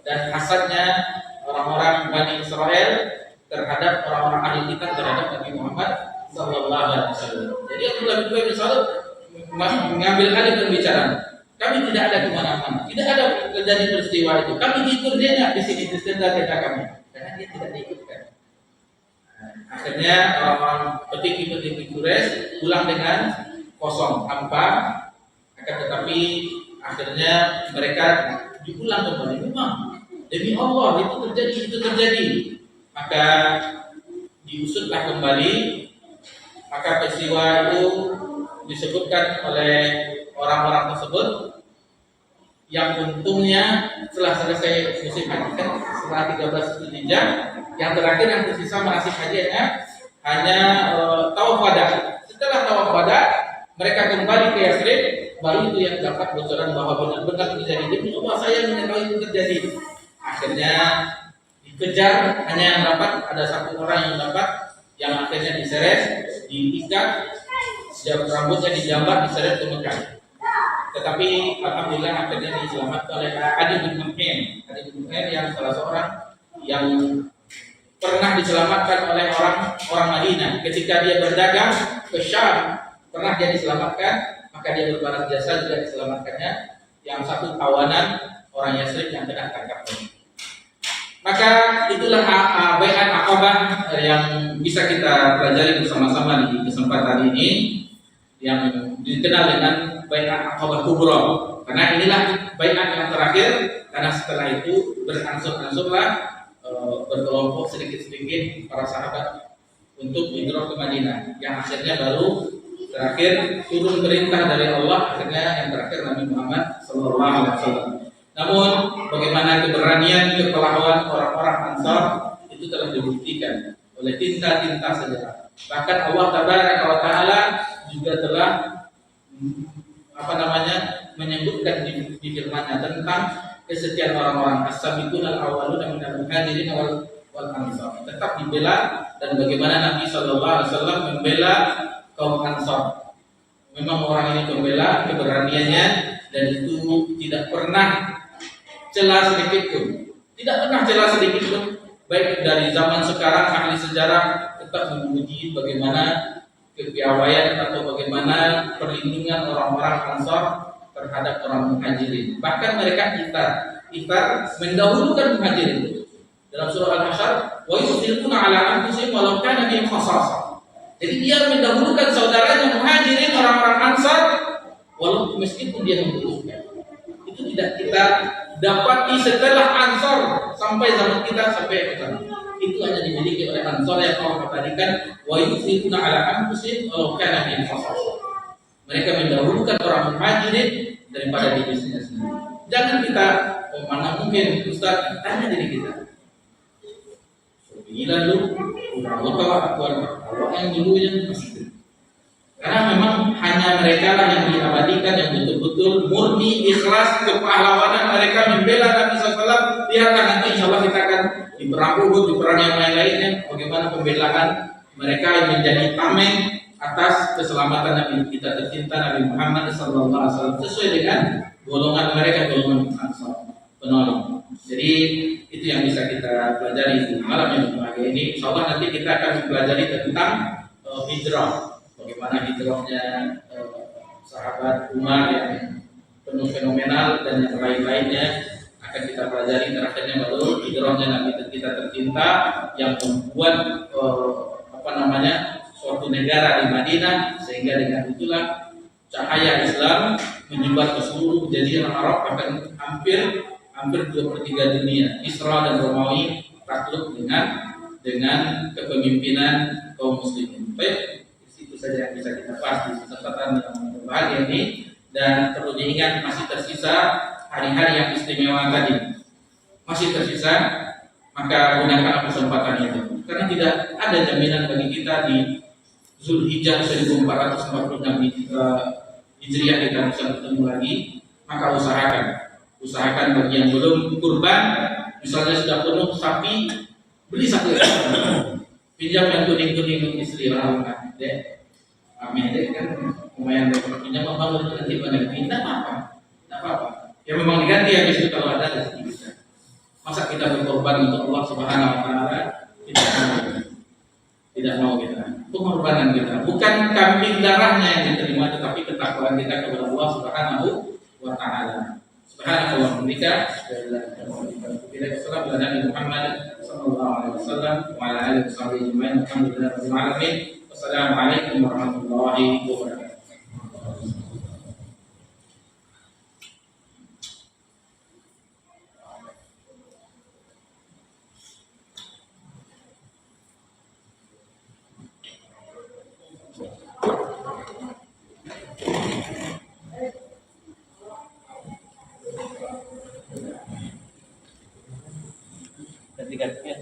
dan hasadnya orang-orang Bani Israel terhadap orang-orang ahli kitab terhadap Nabi Muhammad SAW. Jadi Abdullah bin Ubay bin Salul mengambil alih pembicaraan. Kami tidak ada kemana-mana, tidak ada terjadi peristiwa itu. Kami tidur dia di sini di tenda kami, karena dia tidak diikutkan. Akhirnya orang-orang petinggi-petinggi Quraisy pulang dengan kosong, hampa. Akan tetapi akhirnya mereka diulang kembali. Memang demi Allah itu terjadi. Maka diusutlah kembali. Maka peristiwa itu disebutkan oleh orang-orang tersebut, yang untungnya setelah selesai musim haji kan, setelah 13 Zulhijjah, yang terakhir yang tersisa manasik hajinya hanya tawaf wada. Setelah tawaf wada, mereka kembali ke Yathrib, baru itu yang dapat bocoran bahwa benar-benar terjadi. Demi Allah saya mengetahui itu terjadi. Akhirnya dikejar, hanya yang dapat ada satu orang yang dapat, yang akhirnya diseret, diikat, rambutnya dijambat, diseret ke Mekah. Tetapi alhamdulillah akhirnya diselamatkan oleh Adi bin Muhammad. Adi bin Muhammad yang salah seorang yang pernah diselamatkan oleh orang Madinah ketika dia berdagang ke Syam, pernah dia diselamatkan, maka dia berbalas jasa juga diselamatkannya. Yang satu tawanan orang Yathrib yang kena tangkap. Maka itulah bai'at Aqabah yang bisa kita pelajari bersama-sama di kesempatan ini, yang dikenal dengan bai'at Aqabah Kubra. Karena inilah bai'at yang terakhir, karena setelah itu berangsur-angsurlah berkelompok sedikit-sedikit para sahabat untuk hijrah ke Madinah, yang akhirnya baru terakhir turun perintah dari Allah, akhirnya yang terakhir Nabi Muhammad SAW. Namun bagaimana keberanian, kepahlawanan orang-orang Ansar itu telah dibuktikan oleh tinta-tinta sejarah. Bahkan Allah Taala juga telah menyebutkan di firman-Nya tentang kesetiaan orang-orang as-sabiqun al-awwaluna minal muhajirin wal ansar. Tetap dibela, dan bagaimana Nabi SAW membela kaum Ansar. Memang orang ini pembela, keberaniannya, dan itu tidak pernah celah sedikit pun. Tidak pernah celah sedikit pun. Baik dari zaman sekarang ahli sejarah tetap memuji bagaimana kepiawaian atau bagaimana perlindungan orang-orang Ansar terhadap orang Muhajirin. Bahkan mereka kita mendahulukan Muhajirin. Dalam surah Al-Hasyr, wa yusiruna ala anfusihim walau kana bihim khasasah. Jadi dia mendahulukan saudaranya Muhajirin, orang-orang Ansar, walaupun meskipun dia membutuhkan. Itu tidak kita dapati setelah Ansar sampai zaman kita sampai ke sana. Itu hanya dimiliki oleh Ansar yang Allah katakan wa yusiruna ala anfusihim walau kana bihim khasasah. Mereka mendahulukan orang Muhajirin daripada diri sendiri. Jangan kita mana mungkin Ustaz, tanya diri kita. Gila lu, Allah yang dulu yang pasti. Karena memang hanya mereka lah yang diabadikan, yang betul-betul murni ikhlas kepahlawanan mereka membela Nabi SAW. Lihatlah nanti insya Allah kita akan di perang Uhud, di perang yang lain-lainnya, bagaimana pembelaan mereka yang menjadi tameng atas keselamatan Nabi kita tercinta Nabi Muhammad SAW, sesuai dengan golongan mereka, golongan Ansar penolong. Jadi itu yang bisa kita pelajari di malam yang berbahagia ini. Insya Allah nanti kita akan mempelajari tentang hijrah, bagaimana hijrahnya sahabat Umar yang penuh fenomenal, dan yang lain-lainnya akan kita pelajari. Terakhirnya baru hijrahnya Nabi kita tercinta yang membuat suatu negara di Madinah, sehingga dengan itulah cahaya Islam menyebar ke seluruh jazirah Arab, bahkan hampir 2/3 dunia. Isra dan Romawi takluk dengan kepemimpinan kaum muslimin. Baik, di situ saja yang bisa kita bahas di kesempatan yang berbahagia ini, dan perlu diingat masih tersisa hari-hari yang istimewa tadi. Masih tersisa, maka gunakan kesempatan itu. Karena tidak ada jaminan bagi kita di Zulhijjah 1446 Hijriah kita bisa bertemu lagi. Maka usahakan bagi yang belum kurban, misalnya sudah penuh sapi, beli satu ekor, pinjam yang kuning-kuning istri orang dek, dek kan lumayan dapat pinjam, apa nanti pada tidak apa-apa, ya memang diganti ya itu kalau ada rezeki bisa. Masa kita berkorban untuk Allah Subhanahu Wa Taala, tidak mau kita. Pengorbanan kita bukan kambing darahnya yang diterima, tetapi ketakwaan kita kepada Allah Subhanahu Wa Taala. Subhanallah, menikah bila Nabi Muhammad sallallahu alaihi wasallam wa ala alihi wasallam. Alhamdulillahirabbil alamin. Wassalamualaikum warahmatullahi wabarakatuh. Ganti-ganti